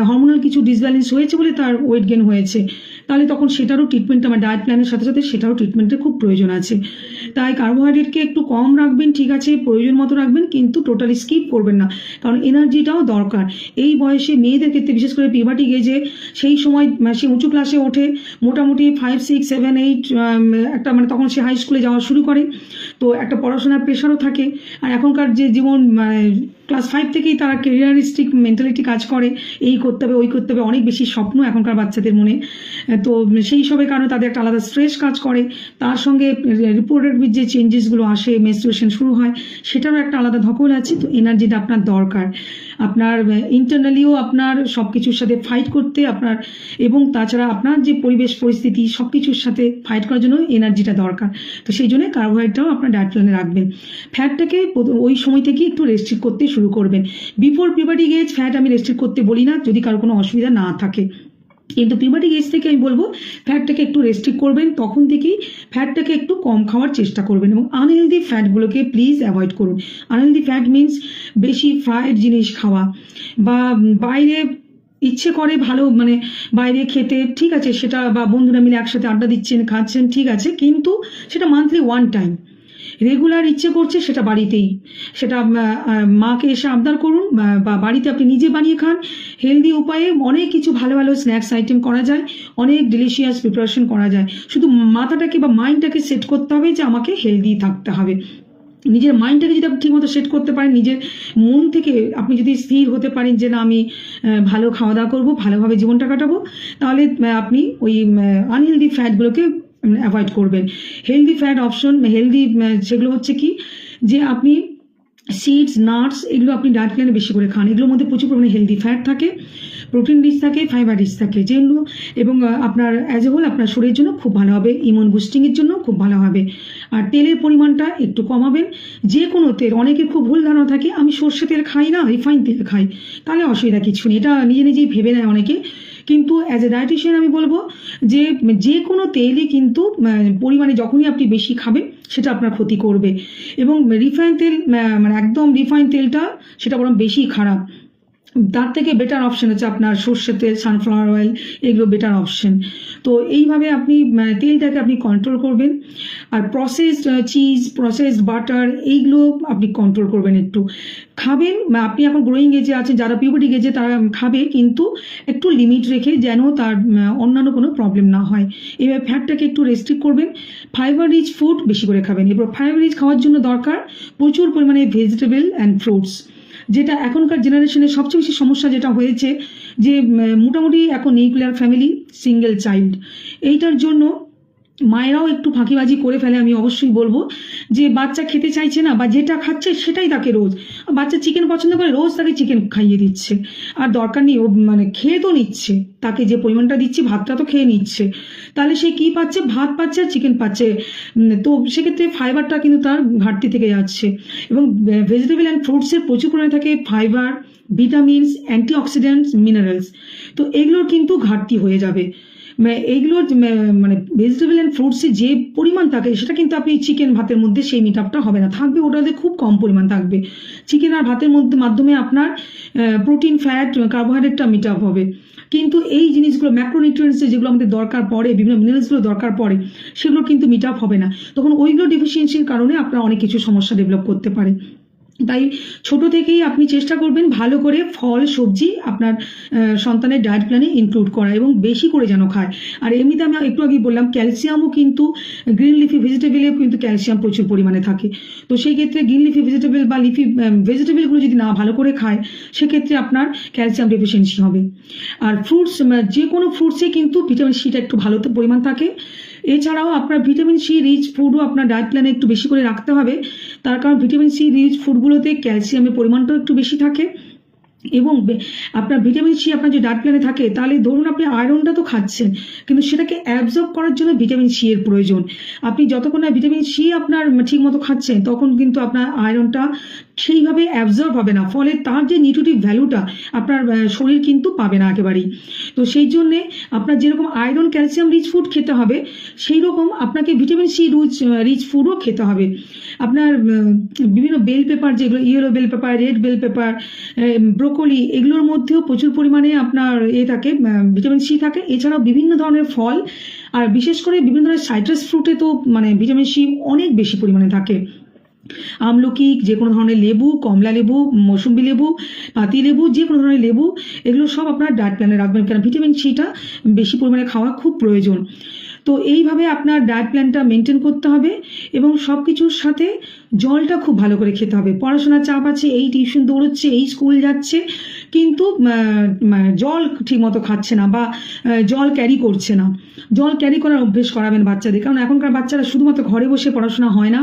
হরমোনাল কিছু ডিসব্যালেন্স হয়েছে বলে তার ওয়েট গেইন হয়েছে, তাহলে তখন সেটারও ট্রিটমেন্ট, আমার ডায়েট প্ল্যানের সাথে সাথে সেটারও ট্রিটমেন্টের খুব প্রয়োজন আছে। তাই কার্বোহাইড্রেটকে একটু কম রাখবেন, ঠিক আছে, প্রয়োজন মতো রাখবেন, কিন্তু টোটালি স্কিপ করবেন না, কারণ এনার্জিটাও দরকার। এই বয়সে মেয়েদের ক্ষেত্রে, বিশেষ করে পিউবার্টি এজে, সেই সময় সে উঁচু ক্লাসে ওঠে, মোটামুটি 5, 6, 7, 8 একটা তখন সে হাই স্কুলে যাওয়া শুরু করে, তো একটা পড়াশোনার প্রেশারও থাকে। আর এখনকার যে জীবন, ক্লাস 5 থেকেই তারা কেরিয়ারিস্টিক মেন্টালিটি কাজ করে, এই করতে হবে, ওই করতে হবে, অনেক বেশি স্বপ্ন এখনকার বাচ্চাদের মনে। তো সেই সবের কারণে তাদের একটা আলাদা স্ট্রেস কাজ করে, তার সঙ্গে রিপোর্টেড যে চেঞ্জেসগুলো আসে, মেনস্ট্রুয়েশন শুরু হয়, সেটারও একটা আলাদা ধকল আছে। তো এনার্জিটা আপনার দরকার, আপনার ইন্টারনালিও আপনার সব কিছুর সাথে ফাইট করতে, আপনার, এবং তাছাড়া আপনার যে পরিবেশ পরিস্থিতি সব কিছুর সাথে ফাইট করার জন্য এনার্জিটা দরকার। তো সেই জন্য কার্বোহাইড্রেটটাও আপনার ডায়েট প্ল্যানে রাখবেন। ফ্যাটটাকে ওই সময় থেকে একটু রেস্ট্রিক্ট করতে শুরু করবেন। বিফোর পিউবার্টি এজ ফ্যাট আমি রেস্ট্রিক্ট করতে বলি না, যদি কারো কোনো অসুবিধা না থাকে, কিন্তু পিউবার্টি এজ থেকে আমি বলবো ফ্যাটটাকে একটু রেস্ট্রিক্ট করবেন। তখন থেকেই ফ্যাটটাকে একটু কম খাওয়ার চেষ্টা করবেন, এবং আনহেলদি ফ্যাটগুলোকে প্লিজ অ্যাভয়েড করুন। আনহেলদি ফ্যাট মিনস বেশি ফ্রাইড জিনিস খাওয়া, বা বাইরে ইচ্ছে করে ভালো বাইরে খেতে, ঠিক আছে, সেটা, বা বন্ধুরা মিলে একসাথে আড্ডা দিচ্ছেন, খাচ্ছেন, ঠিক আছে, কিন্তু সেটা মান্থলি 1 টাইম। রেগুলার ইচ্ছে করছে সেটা বাড়িতেই, সেটা মাকে এসে আবদার করুন, বা বাড়িতে আপনি নিজে বানিয়ে খান। হেলদি উপায়ে অনেক কিছু ভালো ভালো স্ন্যাক্স আইটেম করা যায়, অনেক ডিলিশিয়াস প্রিপারেশন করা যায়। শুধু মাথাটাকে বা মাইন্ডটাকে সেট করতে হবে যে আমাকে হেলদি থাকতে হবে। নিজের মাইন্ডটাকে যদি আপনি ঠিকমতো সেট করতে পারেন, নিজের মন থেকে আপনি যদি স্থির হতে পারেন যে না আমি ভালো খাওয়া দাওয়া করবো, ভালোভাবে জীবনটা কাটাবো, তাহলে আপনি ওই আনহেলদি ফ্যাটগুলোকে অ্যাভয়েড করবেন। হেলদি ফ্যাট অপশন, হেলদি সেগুলো হচ্ছে কি, যে আপনি সিডস, নাটস এগুলো আপনি ডায়েট প্ল্যানে বেশি করে খান। এগুলোর মধ্যে প্রচুর পরিমাণে হেলদি ফ্যাট থাকে, প্রোটিন রিচ থাকে, ফাইবার রিচ থাকে, যেগুলো এবং আপনার অ্যাজ এ হোল আপনার শরীরের জন্য খুব ভালো হবে, ইমিউন বুস্টিংয়ের জন্য খুব ভালো হবে। আর তেলের পরিমাণটা একটু কমাবেন। যে কোনো তেল, অনেকের খুব ভুল ধারণা থাকে আমি সর্ষে তেল খাই না, রিফাইন তেল খাই, তাহলে অসুবিধা কিছু নেই, এটা নিজে নিজেই ভেবে নেয় অনেকে। কিন্তু অ্যাজ এ ডায়েটিশিয়ান আমি বলবো যে যে কোনো তেলই কিন্তু পরিমাণে যখনই আপনি বেশি খাবেন সেটা আপনার ক্ষতি করবে। এবং রিফাইন তেল মানে একদম রিফাইন তেলটা সেটা বরং বেশি খারাপ। তার থেকে বেটার অপশন হচ্ছে আপনার সর্ষের তেল, সানফ্লাওয়ার অয়েল, এগুলো বেটার অপশন। তো এইভাবে আপনি তেলটাকে আপনি কন্ট্রোল করবেন। আর প্রসেসড চিজ, প্রসেসড বাটার এইগুলো আপনি কন্ট্রোল করবেন একটু। খাবেন, আপনি এখন গ্রোয়িং এজে আছেন, যারা পিউবার্টি এজে তারা খাবে, কিন্তু একটু লিমিট রেখে, যেন তার অন্যান্য কোনো প্রবলেম না হয়। এবার ফ্যাটটাকে একটু রেস্ট্রিক্ট করবেন। ফাইবার রিচ ফুড বেশি করে খাবেন। এবার ফাইবার রিচ খাওয়ার জন্য দরকার প্রচুর পরিমাণে ভেজিটেবল অ্যান্ড ফ্রুটস। যেটা এখনকার জেনারেশনের সবচেয়ে বেশি সমস্যা যেটা হয়েছে, যে মোটামুটি এখন নিউক্লিয়ার ফ্যামিলি, সিঙ্গেল চাইল্ড, এইটার জন্য মায়েরাও একটু ফাঁকিবাজি করে ফেলে। আমি অবশ্যই বলবো যে বাচ্চা খেতে চাইছে না, বা যেটা খাচ্ছে সেটাই তাকে রোজ, বাচ্চা চিকেন পছন্দ করে রোজ তাকে চিকেন খাইয়ে দিচ্ছে। আর দরকার নেই, ও মানে খেয়ে তো নিচ্ছে, তাকে যে পরিমাণটা দিচ্ছি ভাতটা তো খেয়ে নিচ্ছে, তাহলে সে কি পাচ্ছে, ভাত পাচ্ছে আর চিকেন পাচ্ছে। তো সেক্ষেত্রে ফাইবারটা কিন্তু তার ঘাটতি থেকে যাচ্ছে। এবং ভেজিটেবল অ্যান্ড ফ্রুটসের প্রচুর পরিমাণে থাকে ফাইবার, ভিটামিনস, অ্যান্টিঅক্সিডেন্টস, মিনারেলস। তো এগুলোর কিন্তু ঘাটতি হয়ে যাবে। এইগুলোর মানে ভেজিটেবল অ্যান্ড ফ্রুটসে যে পরিমাণ থাকে সেটা কিন্তু আপনি চিকেন ভাতের মধ্যে সেই মিট আপটা হবে না, থাকবে ওটাতে খুব কম পরিমাণ থাকবে। চিকেন আর ভাতের মধ্যে মাধ্যমে আপনার প্রোটিন, ফ্যাট, কার্বোহাইড্রেটটা মিট আপ হবে। কিন্তু এই জিনিসগুলো ম্যাক্রোনিউট্রিয়েন্টস যেগুলো আমাদের দরকার পড়ে, বিভিন্ন মিনারেলসগুলো দরকার পড়ে, সেগুলো কিন্তু মিট আপ হবে না। তখন ওইগুলো ডেফিসিয়েন্সির কারণে আপনার অনেক কিছু সমস্যা ডেভেলপ করতে পারে। তাই ছোট থেকেই আপনি চেষ্টা করবেন ভালো করে ফল, সবজি আপনার সন্তানের ডায়েট প্ল্যানে ইনক্লুড করা, এবং বেশি করে যেন খায়। আর এমনিতে আমি একটু আগে বললাম ক্যালসিয়ামও কিন্তু গ্রিন লিফি ভেজিটেবলেও কিন্তু ক্যালসিয়াম প্রচুর পরিমাণে থাকে। তো সেই ক্ষেত্রে গ্রিন লিফি ভেজিটেবল বা লিফি ভেজিটেবলগুলো যদি না ভালো করে খায়, সেক্ষেত্রে আপনার ক্যালসিয়াম ডেফিসিয়েন্সি হবে। আর ফ্রুটস, যে কোনো ফ্রুটসে কিন্তু ভিটামিন সিটা একটু ভালো পরিমাণ থাকে। এছাড়াও আপনার ভিটামিন সি রিচ ফুডও আপনার ডায়েট প্ল্যানে একটু বেশি করে রাখতে হবে। তার কারণ ভিটামিন সি রিচ ফুডগুলোতে ক্যালসিয়ামের পরিমাণটাও একটু বেশি থাকে। এবং আপনার ভিটামিন সি আপনার যে ডায়েট প্ল্যানে থাকে, তাহলে ধরুন আপনি আয়রনটা তো খাচ্ছেন, কিন্তু সেটাকে অ্যাবজর্ব করার জন্য ভিটামিন সি এর প্রয়োজন। আপনি যতক্ষণ না ভিটামিন সি আপনার ঠিক মতো খাচ্ছেন, তখন কিন্তু আপনার আয়রনটা সেইভাবে অ্যাবজর্ব হবে না, ফলে তার যে নিউট্রিটিভ ভ্যালুটা আপনার শরীর কিন্তু পাবে না একেবারেই। তো সেই জন্যে আপনার যেরকম আয়রন, ক্যালসিয়াম রিচ ফুড খেতে হবে, সেই রকম আপনাকে ভিটামিন সি রিচ ফুডও খেতে হবে। আপনার বিভিন্ন বেল পেপার, যেগুলো yellow bell pepper, red bell pepper, broccoli, এগুলোর মধ্যেও প্রচুর পরিমাণে আপনার থাকে, ভিটামিন সি থাকে। এছাড়াও বিভিন্ন ধরনের ফল, আর বিশেষ করে বিভিন্ন ধরনের সাইট্রাস ফ্রুটে তো মানে ভিটামিন সি অনেক বেশি পরিমাণে থাকে। আমলকি, যে কোনো ধরনের লেবু, কমলা লেবু, মৌসুম্বি লেবু, পাতি লেবু, যে কোনো ধরনের লেবু, এগুলো সব আপনার ডায়েট প্ল্যানে রাখবেন, কারণ ভিটামিন সিটা বেশি পরিমাণে খাওয়া খুব প্রয়োজন। তো এইভাবে আপনার ডায়েট প্ল্যানটা মেনটেন করতে হবে। এবং সব কিছুর সাথে জলটা খুব ভালো করে খেতে হবে। পড়াশোনার চাপ আছে, এই টিউশন দৌড়চ্ছে, এই স্কুল যাচ্ছে, কিন্তু জল ঠিক মতো খাচ্ছে না, বা জল ক্যারি করছে না। জল ক্যারি করার অভ্যেস করাবেন বাচ্চাদের, কারণ এখনকার বাচ্চারা শুধুমাত্র ঘরে বসে পড়াশোনা হয় না।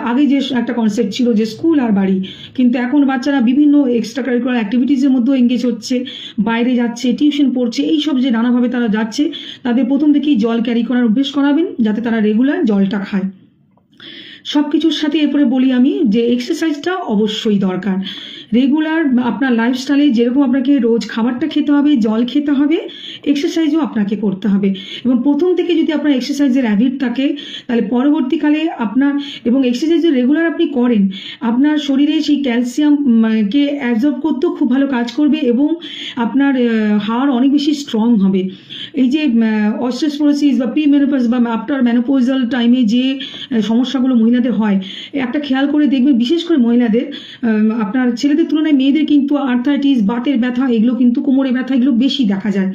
আগে যে একটা কনসেপ্ট ছিল যে স্কুল আর বাড়ি, কিন্তু এখন বাচ্চারা বিভিন্ন এক্সট্রা কারিকুলার অ্যাক্টিভিটিসের মধ্যেও এঙ্গেজ হচ্ছে, বাইরে যাচ্ছে, টিউশন পড়ছে, এইসব যে নানাভাবে তারা যাচ্ছে, তাদের প্রথম থেকেই জল ক্যারি করার অভ্যেস করাবেন, যাতে তারা রেগুলার জলটা খায়। সব কিছুর সাথে এরপরে বলি আমি যে এক্সারসাইজটা অবশ্যই দরকার। রেগুলার আপনার লাইফস্টাইলে যেরকম আপনাকে রোজ খাবারটা খেতে হবে, জল খেতে হবে, এক্সারসাইজও আপনাকে করতে হবে। এবং প্রথম থেকে যদি আপনার এক্সারসাইজের হ্যাবিট থাকে, তাহলে পরবর্তীকালে আপনার, এবং এক্সারসাইজ রেগুলার আপনি করেন, আপনার শরীরে সেই ক্যালসিয়ামকে অ্যাবজর্ব করতেও খুব ভালো কাজ করবে, এবং আপনার হাড় অনেক বেশি স্ট্রং হবে। এই যে অস্টিওপোরোসিস বা প্রি মেনোপজ বা আফটার মেনোপজাল টাইমে যে সমস্যাগুলো মহিলাদের হয়, একটা খেয়াল করে দেখবেন, বিশেষ করে মহিলাদের, আপনার ছেলেদের তুলনায় মেয়েদের কিন্তু আর্থাইটিস, বাতের ব্যথা, এগুলো কিন্তু কোমরে ব্যথা, এগুলো বেশি দেখা যায়।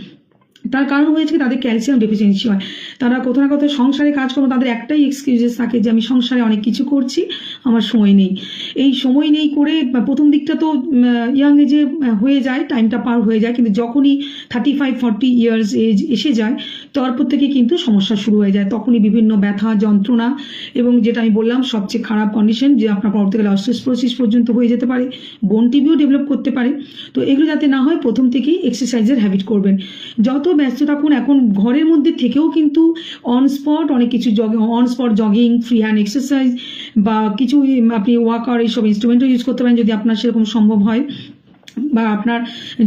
তার কারণ হয়েছে তাদের ক্যালসিয়াম ডেফিসিয়েন্সি হয়। তারা কোথাও না কোথাও সংসারে কাজ করবো, তাদের একটাই এক্সকিউজেস থাকে যে আমি সংসারে অনেক কিছু করছি, আমার সময় নেই। এই সময় নেই করে প্রথম দিকটা তো ইয়াং এজে হয়ে যায়, টাইমটা পার হয়ে যায়, কিন্তু যখনই 35-40 ইয়ার্স এজ এসে যায় তারপর থেকে কিন্তু সমস্যা শুরু হয়ে যায়। তখনই বিভিন্ন ব্যথা যন্ত্রণা এবং যেটা আমি বললাম সবচেয়ে খারাপ কন্ডিশন যে আপনার পরবর্তীকালে অস্টিওপোরোসিস পর্যন্ত হয়ে যেতে পারে, বোন টিবিও ডেভেলপ করতে পারে। তো এগুলো যাতে না হয় প্রথম থেকেই এক্সারসাইজের হ্যাবিট করবেন। যত ব্যস্ত থাকুন, এখন ঘরের মধ্যে থেকেও কিন্তু অন স্পট অনেক কিছু on spot jogging, free hand exercise বা কিছু আপনি ওয়াকার এইসব ইনস্ট্রুমেন্টও ইউজ করতে পারেন যদি আপনার সেরকম সম্ভব হয়, বা আপনার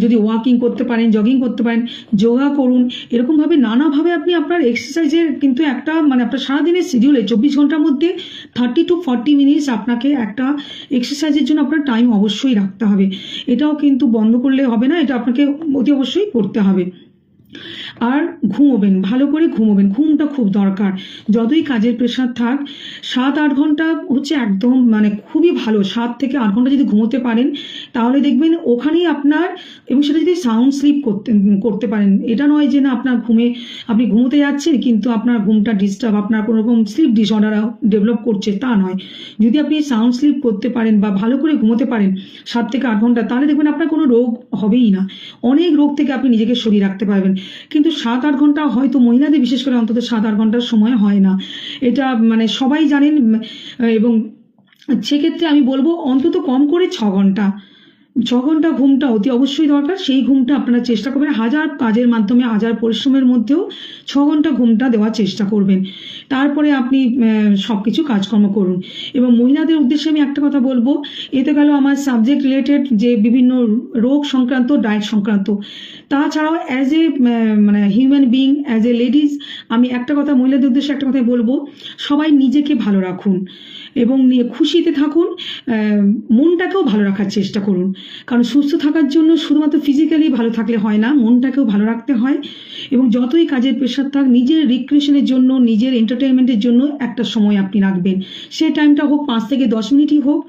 যদি ওয়াকিং করতে পারেন, জগিং করতে পারেন, যোগা করুন। এরকমভাবে নানাভাবে আপনি আপনার এক্সারসাইজের কিন্তু একটা আপনার সারাদিনের শিডিউলে 24 ঘন্টার মধ্যে 30 to 40 মিনিটস আপনাকে একটা এক্সারসাইজের জন্য আপনার টাইম অবশ্যই রাখতে হবে। এটাও কিন্তু বন্ধ করলে হবে না, এটা আপনাকে অতি অবশ্যই করতে হবে। আর ঘুমোবেন, ভালো করে ঘুমোবেন, ঘুমটা খুব দরকার। যতই কাজের প্রেশার থাক 7-8 ঘন্টা হচ্ছে একদম খুবই ভালো। 7 থেকে 8 ঘন্টা যদি ঘুমোতে পারেন তাহলে দেখবেন ওখানেই আপনার, এবং সেটা যদি সাউন্ড স্লিপ করতে পারেন, এটা নয় যে না আপনার আপনি ঘুমোতে যাচ্ছেন কিন্তু আপনার ঘুমটা ডিস্টার্ব, আপনার কোনো রকম স্লিপ ডিসঅর্ডার ডেভেলপ করছে, তা নয়। যদি আপনি সাউন্ড স্লিপ করতে পারেন বা ভালো করে ঘুমোতে পারেন 7 থেকে 8 ঘন্টা, তাহলে দেখবেন আপনার কোনো রোগ হবেই না। অনেক রোগ থেকে আপনি নিজেকে সরিয়ে রাখতে পারবেন। কিন্তু 7-8 ঘন্টা হয়তো মহিলাদের বিশেষ করে অন্তত 7-8 ঘন্টার সময় হয় না, এটা সবাই জানেন। এবং সেক্ষেত্রে আমি বলবো অন্তত কম করে 6 ঘন্টা ঘুমটা অতি অবশ্যই দরকার। সেই ঘুমটা আপনারা চেষ্টা করবেন, হাজার কাজের মাধ্যমে হাজার পরিশ্রমের মধ্যেও 6 ঘন্টা ঘুমটা দেওয়ার চেষ্টা করবেন। তারপরে আপনি সবকিছু কাজকর্ম করুন। এবং মহিলাদের উদ্দেশ্যে আমি একটা কথা বলবো, এতে গেল আমার সাবজেক্ট রিলেটেড যে বিভিন্ন রোগ সংক্রান্ত, ডায়েট সংক্রান্ত। তাছাড়াও as a human being, as a ladies, আমি একটা কথা মহিলাদের উদ্দেশ্যে একটা কথাই বলবো, সবাই নিজেকে ভালো রাখুন এবং খুশিতে থাকুন, মনটাকেও ভালো রাখার চেষ্টা করুন। কারণ সুস্থ থাকার জন্য শুধুমাত্র ফিজিক্যালি ভালো থাকলে হয় না, মনটাকেও ভালো রাখতে হয়। এবং যতই কাজের প্রেশার থাক, নিজের রিক্রিয়েশনের জন্য, নিজের এন্টারটেনমেন্টের জন্য একটা সময় আপনি রাখবেন। সেই টাইমটা হোক 5 থেকে 10 মিনিটই হোক,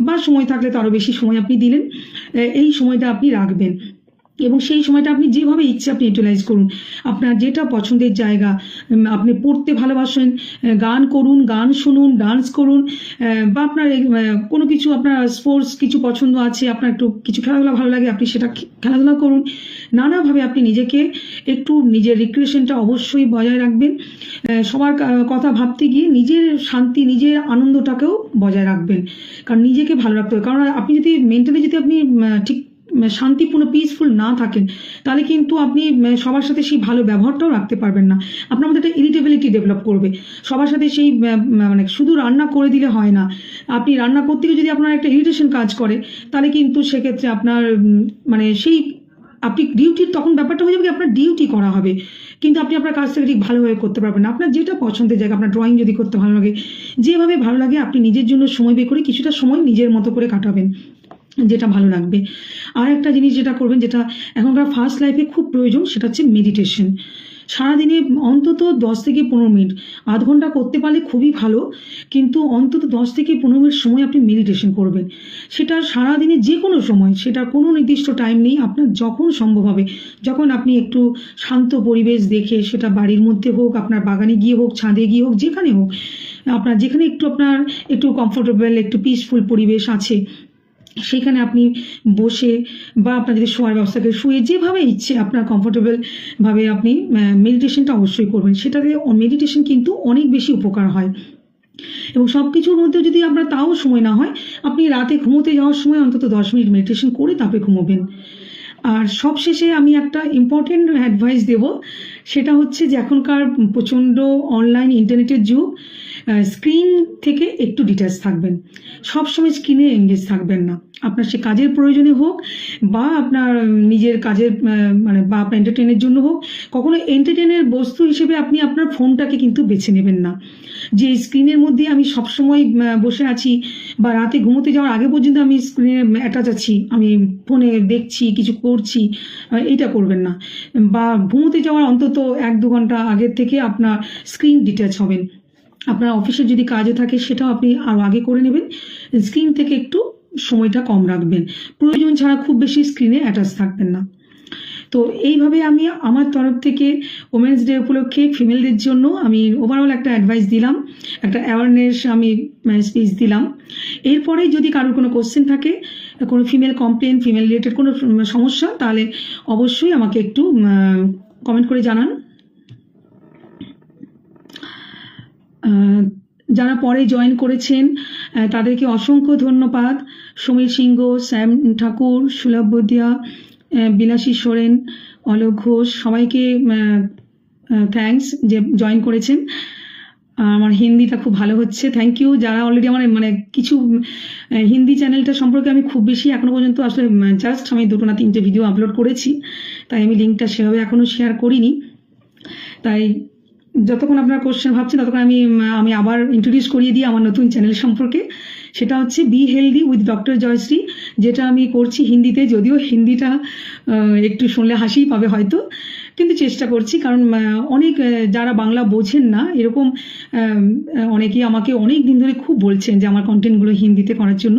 বা সময় থাকলে তো আরও বেশি সময় আপনি দিলেন, এই সময়টা আপনি রাখবেন। এবং সেই সময়টা আপনি যেভাবে ইচ্ছে আপনি ইউটিলাইজ করুন। আপনার যেটা পছন্দের জায়গা, আপনি পড়তে ভালোবাসেন, গান করুন, গান শুনুন, ডান্স করুন, বা আপনার কোনো কিছু আপনার স্পোর্টস কিছু পছন্দ আছে, আপনার একটু কিছু খেলাধুলা ভালো লাগে, আপনি সেটা খেলাধুলা করুন। নানাভাবে আপনি নিজেকে একটু নিজের রিক্রিয়েশনটা অবশ্যই বজায় রাখবেন। সবার কথা ভাবতে গিয়ে নিজের শান্তি, নিজের আনন্দটাকেও বজায় রাখবেন। কারণ নিজেকে ভালো রাখতে হবে। কারণ আপনি যদি মেন্টালি যদি আপনি ঠিক শান্তিপূর্ণ পিসফুল না থাকেন, তাহলে কিন্তু আপনি সবার সাথে সেই ভালো ব্যবহারটাও রাখতে পারবেন না। আপনার মধ্যে একটা ইরিটেবিলিটি ডেভেলপ করবে। সবার সাথে সেই শুধু রান্না করে দিলে হয় না, আপনি রান্না করতে গিয়ে যদি আপনার একটা ইরিটেশন কাজ করে, তাহলে কিন্তু সেক্ষেত্রে আপনার সেই আপনি ডিউটির তখন ব্যাপারটা হয়ে যাবে, আপনার ডিউটি করা হবে কিন্তু আপনি আপনার কাজটাকে ঠিক ভালোভাবে করতে পারবেন না। আপনার যেটা পছন্দের জায়গা, আপনার ড্রয়িং যদি করতে ভালো লাগে, যেভাবে ভালো লাগে আপনি নিজের জন্য সময় বের করে কিছুটা সময় নিজের মতো করে কাটাবেন, যেটা ভালো লাগবে। আর একটা জিনিস যেটা করবেন, যেটা এখনকার ফার্স্ট লাইফে খুব প্রয়োজন, সেটা হচ্ছে মেডিটেশন। সারাদিনে অন্তত 10 থেকে 15 মিনিট, আধ ঘন্টা করতে পারলে খুবই ভালো, কিন্তু অন্তত 10 থেকে 15 মিনিট সময় আপনি মেডিটেশন করবেন। সেটা সারাদিনে যে কোনো সময়, সেটা কোনো নির্দিষ্ট টাইম নেই, আপনার যখন সম্ভব হবে, যখন আপনি একটু শান্ত পরিবেশ দেখে, সেটা বাড়ির মধ্যে হোক, আপনার বাগানে গিয়ে হোক, ছাদে গিয়ে হোক, যেখানে হোক, আপনার যেখানে আপনার একটু কমফোর্টেবল, একটু পিসফুল পরিবেশ আছে, সেখানে আপনি বসে, বা আপনার যদি শোয়ার ব্যবস্থাকে শুয়ে, যেভাবে ইচ্ছে আপনার কমফোর্টেবল ভাবে আপনি মেডিটেশনটা অবশ্যই করবেন। সেটাতে মেডিটেশন কিন্তু অনেক বেশি উপকার হয়। এবং সব কিছুর মধ্যে যদি আপনার তাও সময় না হয়, আপনি রাতে ঘুমোতে যাওয়ার সময় অন্তত 10 মিনিট মেডিটেশন করে তারপরে ঘুমোবেন। আর সবশেষে আমি একটা ইম্পর্টেন্ট অ্যাডভাইস দেব, সেটা হচ্ছে যে এখনকার প্রচণ্ড অনলাইন ইন্টারনেটের যুগ, স্ক্রিন থেকে একটু ডিট্যাচ থাকবেন, সবসময় স্ক্রিনে এঙ্গেজ থাকবেন না। আপনার সে কাজের প্রয়োজনে হোক, বা আপনার নিজের কাজের বা আপনার এন্টারটেনের জন্য হোক, কখনো এন্টারটেনের বস্তু হিসেবে আপনি আপনার ফোনটাকে কিন্তু বেছে নেবেন না, যে স্ক্রিনের মধ্যে আমি সবসময় বসে আছি, বা রাতে ঘুমোতে যাওয়ার আগে পর্যন্ত আমি স্ক্রিনে অ্যাটাচ আছি, আমি ফোনে দেখছি, কিছু করছি, এইটা করবেন না। বা ঘুমোতে যাওয়ার অন্তত 1-2 ঘন্টা আগের থেকে আপনার স্ক্রিন ডিট্যাচ হবেন। আপনার অফিসের যদি কাজে থাকে, সেটাও আপনি আরও আগে করে নেবেন। স্ক্রিন থেকে একটু সময়টা কম রাখবেন, প্রয়োজন ছাড়া খুব বেশি স্ক্রিনে অ্যাটাচ থাকবেন না। তো এইভাবে আমি আমার তরফ থেকে ওমেন্স ডে উপলক্ষে ফিমেলদের জন্য আমি ওভারঅল একটা অ্যাডভাইস দিলাম, একটা অ্যাওয়ারনেস আমি স্পিচ দিলাম। এরপরে যদি কারোর কোনো কোশ্চেন থাকে, কোনো ফিমেল কমপ্লেন, ফিমেল রিলেটেড কোনো সমস্যা, তাহলে অবশ্যই আমাকে একটু কমেন্ট করে জানান। যারা পরে জয়েন করেছেন তাদেরকে অসংখ্য ধন্যবাদ। সমীর সিংহ, শ্যাম ঠাকুর, সুলভ বদিয়া, বিলাসী সোরেন, অলোক ঘোষ, সবাইকে থ্যাঙ্কস যে জয়েন করেছেন। আমার হিন্দিটা খুব ভালো হচ্ছে, থ্যাংক ইউ। যারা অলরেডি আমার কিছু হিন্দি চ্যানেলটা সম্পর্কে আমি খুব বেশি এখনো পর্যন্ত আসলে জাস্ট আমি 2 না 3টে ভিডিও আপলোড করেছি, তাই আমি লিঙ্কটা সেভাবে এখনো শেয়ার করিনি। তাই যতক্ষণ আপনারা কোশ্চেন ভাবছেন ততক্ষণ আমি আবার ইন্ট্রোডিউস করিয়ে দিই আমার নতুন চ্যানেল সম্পর্কে। সেটা হচ্ছে be healthy with doctor Jayashree, যেটা আমি করছি হিন্দিতে, যদিও হিন্দিটা একটু শুনলে হাসিই পাবে হয়তো, কিন্তু চেষ্টা করছি। কারণ অনেক যারা বাংলা বোঝেন না এরকম অনেকেই আমাকে অনেক দিন ধরে খুব বলছেন যে আমার কন্টেন্টগুলো হিন্দিতে করার জন্য,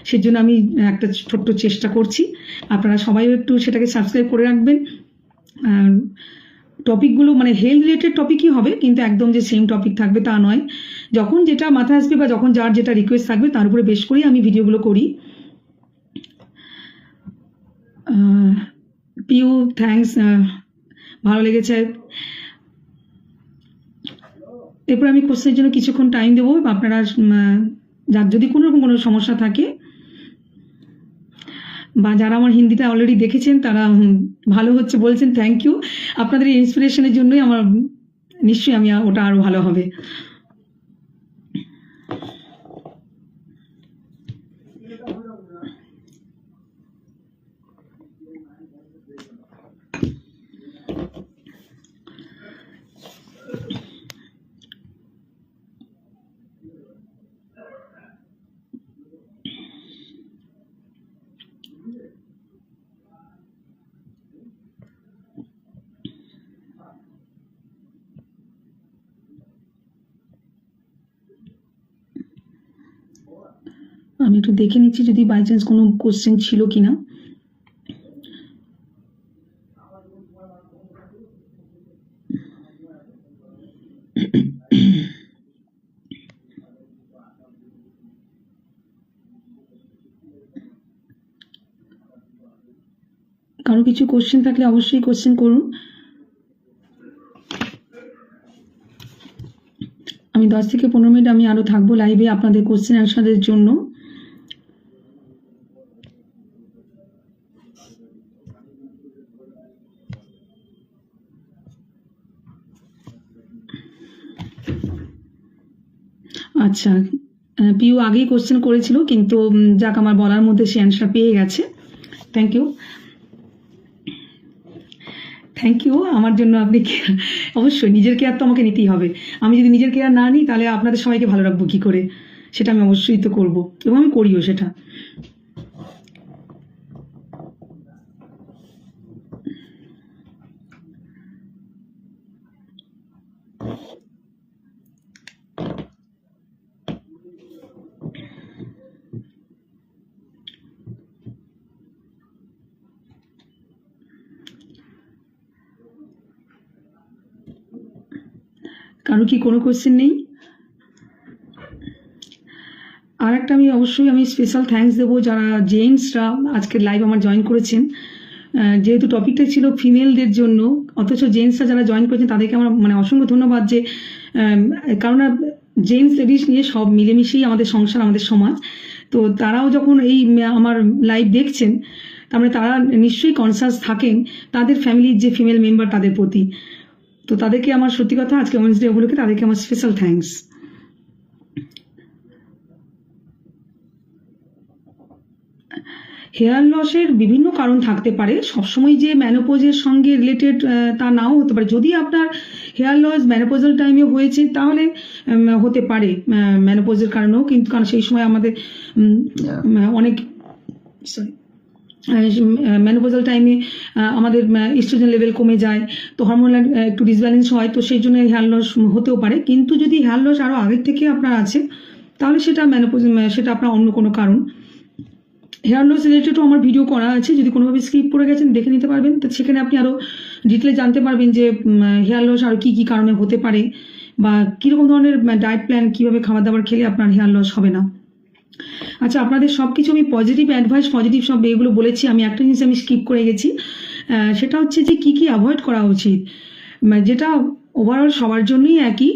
সেজন্য আমি একটা ছোট্ট চেষ্টা করছি। আপনারা সবাইও একটু সেটাকে সাবস্ক্রাইব করে রাখবেন। টপিকগুলো হেলথ রিলেটেড টপিকই হবে, কিন্তু একদম যে সেম টপিক থাকবে তা নয়। যখন যেটা মাথায় আসবে বা যখন যার যেটা রিকোয়েস্ট থাকবে তার উপরে বেশ করেই আমি ভিডিওগুলো করি। পিউ, থ্যাঙ্কস, ভালো লেগেছে। এরপর আমি কোশ্চেনের জন্য কিছুক্ষণ টাইম দেবো। আপনারা যার যদি কোনো রকম কোনো সমস্যা থাকে বা যারা আমার হিন্দিটা অলরেডি দেখেছেন তারা ভালো হচ্ছে বলছেন, থ্যাংক ইউ। আপনাদের এই ইন্সপিরেশনের জন্যই আমার নিশ্চয়ই আমি ওটা আরো ভালো হবে। আমি একটু দেখে নিচ্ছি যদি বাই চান্স কোনো কোশ্চেন ছিল কিনা। কারো কিছু কোশ্চেন থাকলে অবশ্যই কোশ্চেন করুন। আমি 10 থেকে 15 মিনিট আমি আরো থাকবো লাইভে আপনাদের কোশ্চেন আনসারের জন্য। আচ্ছা, পিউ আগেই কোশ্চেন করেছিল, কিন্তু যাক আমার বলার মধ্যে সে অ্যান্সার পেয়ে গেছে। Thank you, thank you. আমার জন্য আপনি অবশ্যই নিজের কেয়ার তো আমাকে নিতেই হবে। আমি যদি নিজের কেয়ার না নিই তাহলে আপনাদের সবাইকে ভালো রাখবো কি করে? সেটা আমি অবশ্যই তো করবো, এবং আমি করিও সেটা। কারো কি কোনো কোশ্চেন নেই? আর একটা আমি স্পেশাল থ্যাঙ্কস দেবো যারা জেন্টসরা আজকের লাইভ আমার জয়েন করেছেন। যেহেতু টপিকটা ছিল ফিমেলদের জন্য, অথচ জেন্টসরা যারা জয়েন করেছেন তাদেরকে আমার অসংখ্য ধন্যবাদ। যে কারণ জেন্টস লেডিস নিয়ে সব মিলেমিশেই আমাদের সংসার, আমাদের সমাজ। তো তারাও যখন এই আমার লাইভ দেখছেন, তার মানে তারা নিশ্চয়ই কনসাস থাকেন তাদের ফ্যামিলির যে ফিমেল মেম্বার তাদের প্রতি। তো তাদেরকে আমার সত্যি কথা আজকে ওমেন্স ডে উপলক্ষে তাদেরকে আমার স্পেশাল থ্যাঙ্কস। হেয়ার লসের বিভিন্ন কারণ থাকতে পারে, সবসময় যে ম্যানোপজের সঙ্গে রিলেটেড তা নাও হতে পারে। যদি আপনার হেয়ার লস ম্যানোপজাল টাইমে হয়েছে তাহলে হতে পারে ম্যানোপজের কারণেও, কিন্তু কারণ সেই সময় আমাদের অনেক ম্যানোপজাল টাইমে আমাদের ইস্ট্রোজেন লেভেল কমে যায়, তো হরমোনাল একটু ডিসব্যালেন্স হয়, তো সেই জন্য হেয়ার লস হতেও পারে। কিন্তু যদি হেয়ার লস আরও আগের থেকে আপনার আছে তাহলে সেটা সেটা আপনার অন্য কোনো কারণ। হেয়ার লস রিলেটেডও আমার ভিডিও করা আছে, যদি কোনোভাবে স্কিপ করে গেছেন দেখে নিতে পারবেন। তো সেখানে আপনি আরও ডিটেলে জানতে পারবেন যে হেয়ার লস আর কি কি কারণে হতে পারে, বা কীরকম ধরনের ডায়েট প্ল্যান, কীভাবে খাবার দাবার খেলে আপনার হেয়ার লস হবে না। আচ্ছা, আপনাদের সব কিছু আমি পজিটিভ অ্যাডভাইস, পজিটিভ সব এগুলো বলেছি, আমি একটা জিনিস আমি স্কিপ করে গেছি, সেটা হচ্ছে যে কি কি অ্যাভয়েড করা উচিত, যেটা ওভারঅল সবার জন্যই একই,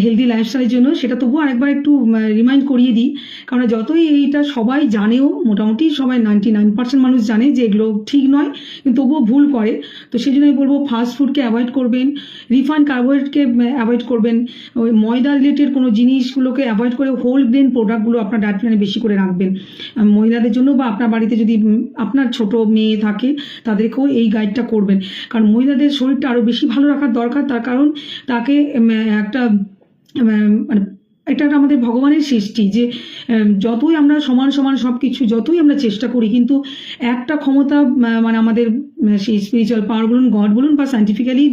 হেলদি লাইফস্টাইলের জন্য। সেটা তবুও আরেকবার একটু রিমাইন্ড করিয়ে দিই, কারণ যতই এইটা সবাই জানেও, মোটামুটি সবাই 99% মানুষ জানে যে এগুলো ঠিক নয়, কিন্তু তবুও ভুল করে। তো সেই জন্য আমি বলবো ফাস্ট ফুডকে অ্যাভয়েড করবেন, রিফাইন্ড কার্বোহাইড্রেটকে অ্যাভয়েড করবেন, ওই ময়দা রিলেটেড কোনো জিনিসগুলোকে অ্যাভয়েড করে হোল গ্রেন প্রোডাক্টগুলো আপনার ডায়েট প্ল্যানে বেশি করে রাখবেন। মহিলাদের জন্য বা আপনার বাড়িতে যদি আপনার ছোট মেয়ে থাকে তাদেরকেও এই গাইডটা করবেন, কারণ মহিলাদের শরীরটা আরও বেশি ভালো রাখার দরকার। তার কারণ তাকে একটা মানে এটা একটা আমাদের ভগবানের সৃষ্টি, যে যতই আমরা সমান সমান সব কিছু যতই আমরা চেষ্টা করি, কিন্তু একটা ক্ষমতা মানে আমাদের সেই স্পিরিচুয়াল পাওয়ার বলুন, গড বলুন, বা সায়েন্টিফিক্যালি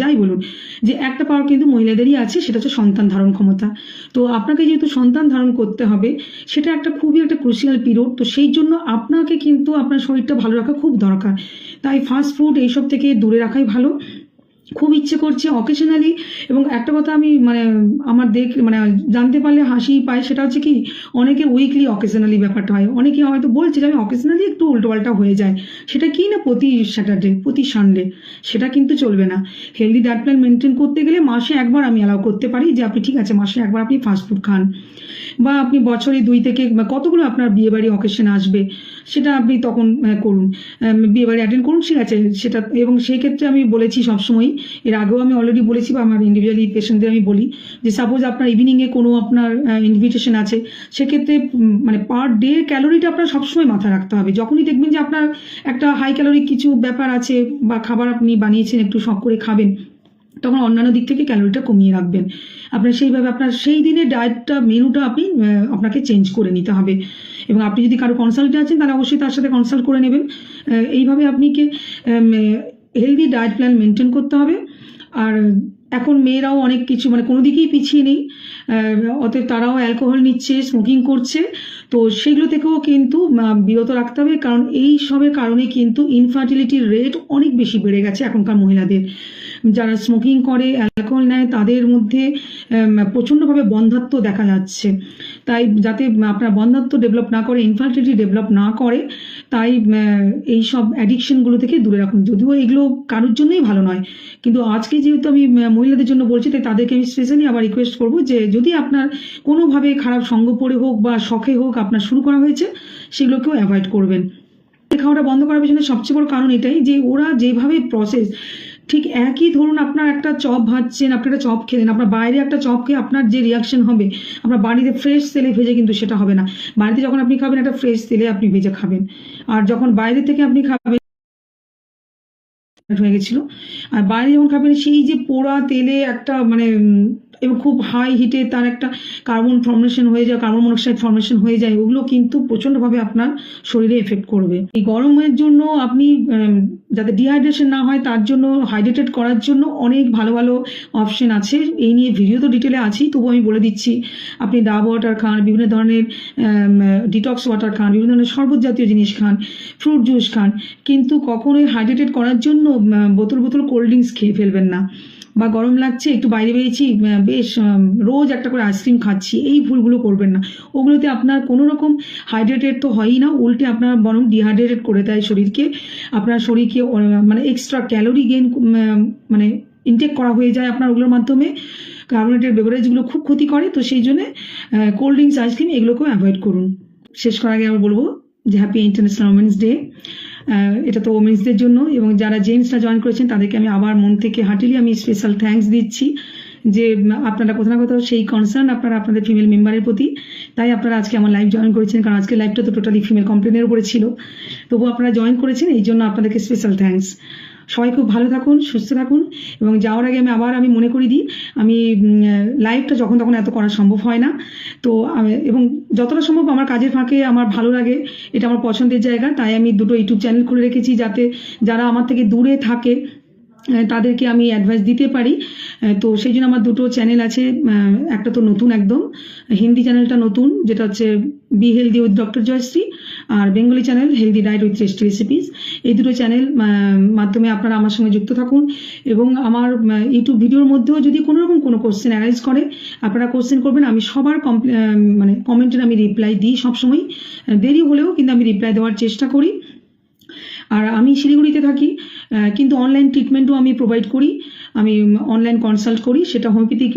যাই বলুন, যে একটা পাওয়ার কিন্তু মহিলাদেরই আছে, সেটা হচ্ছে সন্তান ধারণ ক্ষমতা। তো আপনাকে যেহেতু সন্তান ধারণ করতে হবে, সেটা একটা খুবই একটা ক্রুশিয়াল পিরিয়ড। তো সেই জন্য আপনাকে কিন্তু আপনার শরীরটা ভালো রাখা খুব দরকার। তাই ফাস্ট ফুড এইসব থেকে দূরে রাখাই ভালো। খুব ইচ্ছে করছে অকেশনালি, এবং একটা কথা আমি আমার জানতে পারলে হাসি পায়, সেটা হচ্ছে কি অনেকে উইকলি অকেশনালি ব্যাপারটা হয়। অনেকে হয়তো বলছে যে আমি অকেশনালি একটু উল্টোপাল্টা হয়ে যায়, সেটা কি না প্রতি স্যাটারডে, প্রতি সানডে, সেটা কিন্তু চলবে না। হেলদি ডায়েট প্ল্যান মেনটেন করতে গেলে মাসে একবার আমি অ্যালাউ করতে পারি যে আপনি ঠিক আছে মাসে একবার আপনি ফাস্টফুড খান, বা আপনি বছরে 2 থেকে কতগুলো আপনার বিয়েবাড়ি অকেশন আসবে সেটা আপনি তখন করুন, বিয়েবাড়ি অ্যাটেন্ড করুন, ঠিক আছে সেটা। এবং সেই ক্ষেত্রে আমি বলেছি সবসময়, এর আগেও আমি অলরেডি বলেছি, বা আমার ইন্ডিভিজুয়ালি পেশেন্টদের আমি বলি যে সাপোজ আপনার ইভিনিংয়ে কোনো আপনার ইনভিটেশন আছে, সেক্ষেত্রে পার ডে ক্যালোরিটা আপনার সবসময় মাথায় রাখতে হবে। যখনই দেখবেন যে আপনার একটা হাই ক্যালোরি কিছু ব্যাপার আছে, বা খাবার আপনি বানিয়েছেন একটু শখ করে খাবেন, তখন অন্যান্য দিক থেকে ক্যালোরিটা কমিয়ে রাখবেন। আপনার সেইভাবে আপনার সেই দিনের ডায়েটটা, মেনুটা আপনাকে চেঞ্জ করে নিতে হবে। এবং আপনি যদি কারো কনসাল্টে আছেন তাহলে অবশ্যই তার সাথে কনসাল্ট করে নেবেন। এইভাবে আপনাকে হেলদি ডায়েট প্ল্যান মেনটেন করতে হবে। আর এখন মেয়েরাও অনেক কিছু কোনো দিকেই পিছিয়ে নেই, অতএব তারাও অ্যালকোহল নিচ্ছে, স্মোকিং করছে, তো সেগুলো থেকেও কিন্তু বিরত রাখতে হবে, কারণ এই সবের কারণে কিন্তু ইনফার্টিলিটির রেট অনেক বেশি বেড়ে গেছে এখনকার মহিলাদের। যারা স্মোকিং করে, অ্যালকোহল নেয়, তাদের মধ্যে প্রচণ্ডভাবে বন্ধ্যাত্ব দেখা যাচ্ছে। তাই যাতে আপনার বন্ধ্যাত্ব ডেভেলপ না করে, ইনফার্টিলিটি ডেভেলপ না করে, তাই এই সব অ্যাডিকশনগুলো থেকে দূরে রাখুন। যদিও এগুলো কারোর জন্যই ভালো নয়, কিন্তু আজকে যেহেতু আমি মহিলাদের জন্য বলছি, তাই তাদেরকে আমি স্পেশালি আবার রিকোয়েস্ট করবো যে যদি আপনার কোনোভাবে খারাপ সঙ্গ পড়ে হোক বা শখে হোক আপনার শুরু করা হয়েছে, সেগুলোকেও অ্যাভয়েড করবেন। খাওয়াটা বন্ধ করার পেছনে সবচেয়ে বড় কারণ এটাই যে ওরা যেভাবে প্রসেস, ঠিক একই ধরুন আপনার একটা চপ ভাজছেন, আপনি একটা চপ খেলেন, আপনার বাইরে একটা চপ খেয়ে আপনার যে রিয়াকশন হবে, আপনার বাড়িতে ফ্রেশ তেলে ভেজে কিন্তু সেটা হবে না। বাড়িতে যখন আপনি খাবেন একটা ফ্রেশ তেলে আপনি ভেজে খাবেন, আর যখন বাইরে থেকে আপনি খাবেন হয়ে গেছিল, আর বাইরে যখন খাবেন সেই যে পোড়া তেলে একটা এবং খুব হাই হিটে তার একটা কার্বন ফর্মেশন হয়ে যায়, কার্বন মনোক্সাইড ফর্মেশন হয়ে যায়, ওগুলো কিন্তু প্রচণ্ডভাবে আপনার শরীরে এফেক্ট করবে। এই গরমের জন্য আপনি যাতে ডিহাইড্রেশন না হয় তার জন্য, হাইড্রেটেড করার জন্য অনেক ভালো ভালো অপশন আছে। এই নিয়ে ভিডিও তো ডিটেলে আছেই, তবু আমি বলে দিচ্ছি। আপনি ডাব ওয়াটার খান, বিভিন্ন ধরনের ডিটক্স ওয়াটার খান, বিভিন্ন ধরনের শরবত জাতীয় জিনিস খান, ফ্রুট জুস খান, কিন্তু কখনোই হাইড্রেটেড করার জন্য বোতল বোতল কোল্ড ড্রিঙ্কস খেয়ে ফেলবেন না। বা গরম লাগছে একটু বাইরে বেরিয়েছি, বেশ রোজ একটা করে আইসক্রিম খাচ্ছি, এই ভুলগুলো করবেন না। ওগুলোতে আপনার কোনো রকম হাইড্রেটেড তো হয়ই না, উল্টে আপনার বরং ডিহাইড্রেটেড করে দেয় শরীরকে। আপনার শরীরকে এক্সট্রা ক্যালোরি গেইন ইনটেক করা হয়ে যায় আপনার ওগুলোর মাধ্যমে। কার্বোনেটেড বেভারেজগুলো খুব ক্ষতি করে, তো সেই জন্য কোল্ড ড্রিঙ্কস, আইসক্রিম এগুলোকেও অ্যাভয়েড করুন। শেষ করার আগে আমি বলবো যে হ্যাপি ইন্টারন্যাশনাল ওমেন্স ডে। এটা তো ওমেন্সদের জন্য, এবং যারা জেন্টসরা জয়েন করেছেন তাদেরকে আমি আবার মন থেকে হার্টিলি আমি স্পেশাল থ্যাঙ্কস দিচ্ছি, যে আপনারা কোথাও না কোথাও সেই কনসার্ন আপনাদের ফিমেল মেম্বারের প্রতি, তাই আপনারা আজকে আমার লাইভ জয়েন করেছেন। কারণ আজকে লাইভটা তো টোটালি ফিমেল কমপ্লেনের উপরে ছিল, তবু আপনারা জয়েন করেছেন, এই জন্য আপনাদেরকে স্পেশাল থ্যাঙ্কস। সবাই খুব ভালো থাকুন, সুস্থ থাকুন। এবং যাওয়ার আগে আমি মনে করি দিই, আমি লাইভটা যখন তখন এত করা সম্ভব হয় না, তো এবং যতটা সম্ভব আমার কাজের ফাঁকে আমার ভালো লাগে, এটা আমার পছন্দের জায়গা, তাই আমি 2টো ইউটিউব চ্যানেল খুলে রেখেছি, যাতে যারা আমার থেকে দূরে থাকে তাদেরকে আমি অ্যাডভাইস দিতে পারি। তো সেই জন্য আমার দুটো চ্যানেল আছে। একটা তো নতুন একদম, হিন্দি চ্যানেলটা নতুন, যেটা হচ্ছে be healthy with doctor Jayashree, আর Bengali channel healthy diet with tasty recipes. এই দুটো চ্যানেল মাধ্যমে আপনারা আমার সঙ্গে যুক্ত থাকুন, এবং আমার ইউটিউব ভিডিওর মধ্যেও যদি কোনো রকম কোনো কোশ্চেন অ্যারাইজ করে, আপনারা কোশ্চেন করবেন। আমি সবার মানে কমেন্টের আমি রিপ্লাই দিই সবসময়, দেরি হলেও কিন্তু আমি রিপ্লাই দেওয়ার চেষ্টা করি। আর আমি শিলিগুড়িতে থাকি, কিন্তু অনলাইন ট্রিটমেন্টও আমি প্রোভাইড করি। আমি অনলাইন কনসাল্ট করি, সেটা হোমিওপ্যাথিক,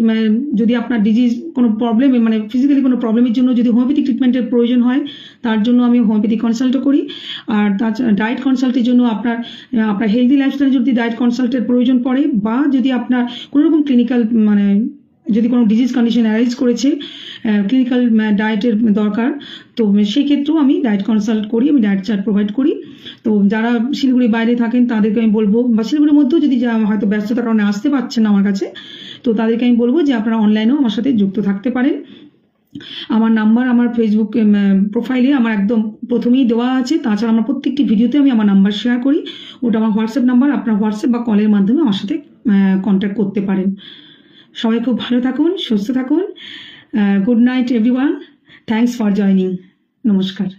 যদি আপনার ডিজিজ কোনো প্রবলেম, মানে ফিজিক্যালি কোনো প্রবলেমের জন্য যদি হোমিওপ্যাথিক ট্রিটমেন্টের প্রয়োজন হয়, তার জন্য আমি হোমিওপ্যাথিক কনসাল্টও করি। আর তাছাড়া ডায়েট কনসাল্টের জন্য আপনার হেলদি লাইফস্টাইলে যদি ডায়েট কনসাল্টের প্রয়োজন পড়ে, বা যদি আপনার কোনো রকম ক্লিনিক্যাল, মানে যদি কোনো ডিজিজ কন্ডিশন অ্যারাইজ করেছে, ক্লিনিক্যাল ডায়েটের দরকার, তো সেই ক্ষেত্রেও আমি ডায়েট কনসাল্ট করি, আমি ডায়েট চার্ট প্রোভাইড করি। তো যারা শিলিগুড়ির বাইরে থাকেন তাদেরকে আমি বলবো, বা শিলিগুড়ির মধ্যেও যদি হয়তো ব্যস্ততার কারণে আসতে পারছেন না আমার কাছে, তো তাদেরকে আমি বলবো যে আপনারা অনলাইনেও আমার সাথে যুক্ত থাকতে পারেন। আমার নাম্বার আমার ফেসবুক প্রোফাইলে আমার একদম প্রথমেই দেওয়া আছে। তাছাড়া আমার প্রত্যেকটি ভিডিওতে আমি আমার নাম্বার শেয়ার করি, ওটা আমার হোয়াটসঅ্যাপ নাম্বার। আপনার হোয়াটসঅ্যাপ বা কলের মাধ্যমে আমার সাথে কন্ট্যাক্ট করতে পারেন। সবাই খুব ভালো থাকুন, সুস্থ থাকুন। Good night everyone, thanks for joining. নমস্কার।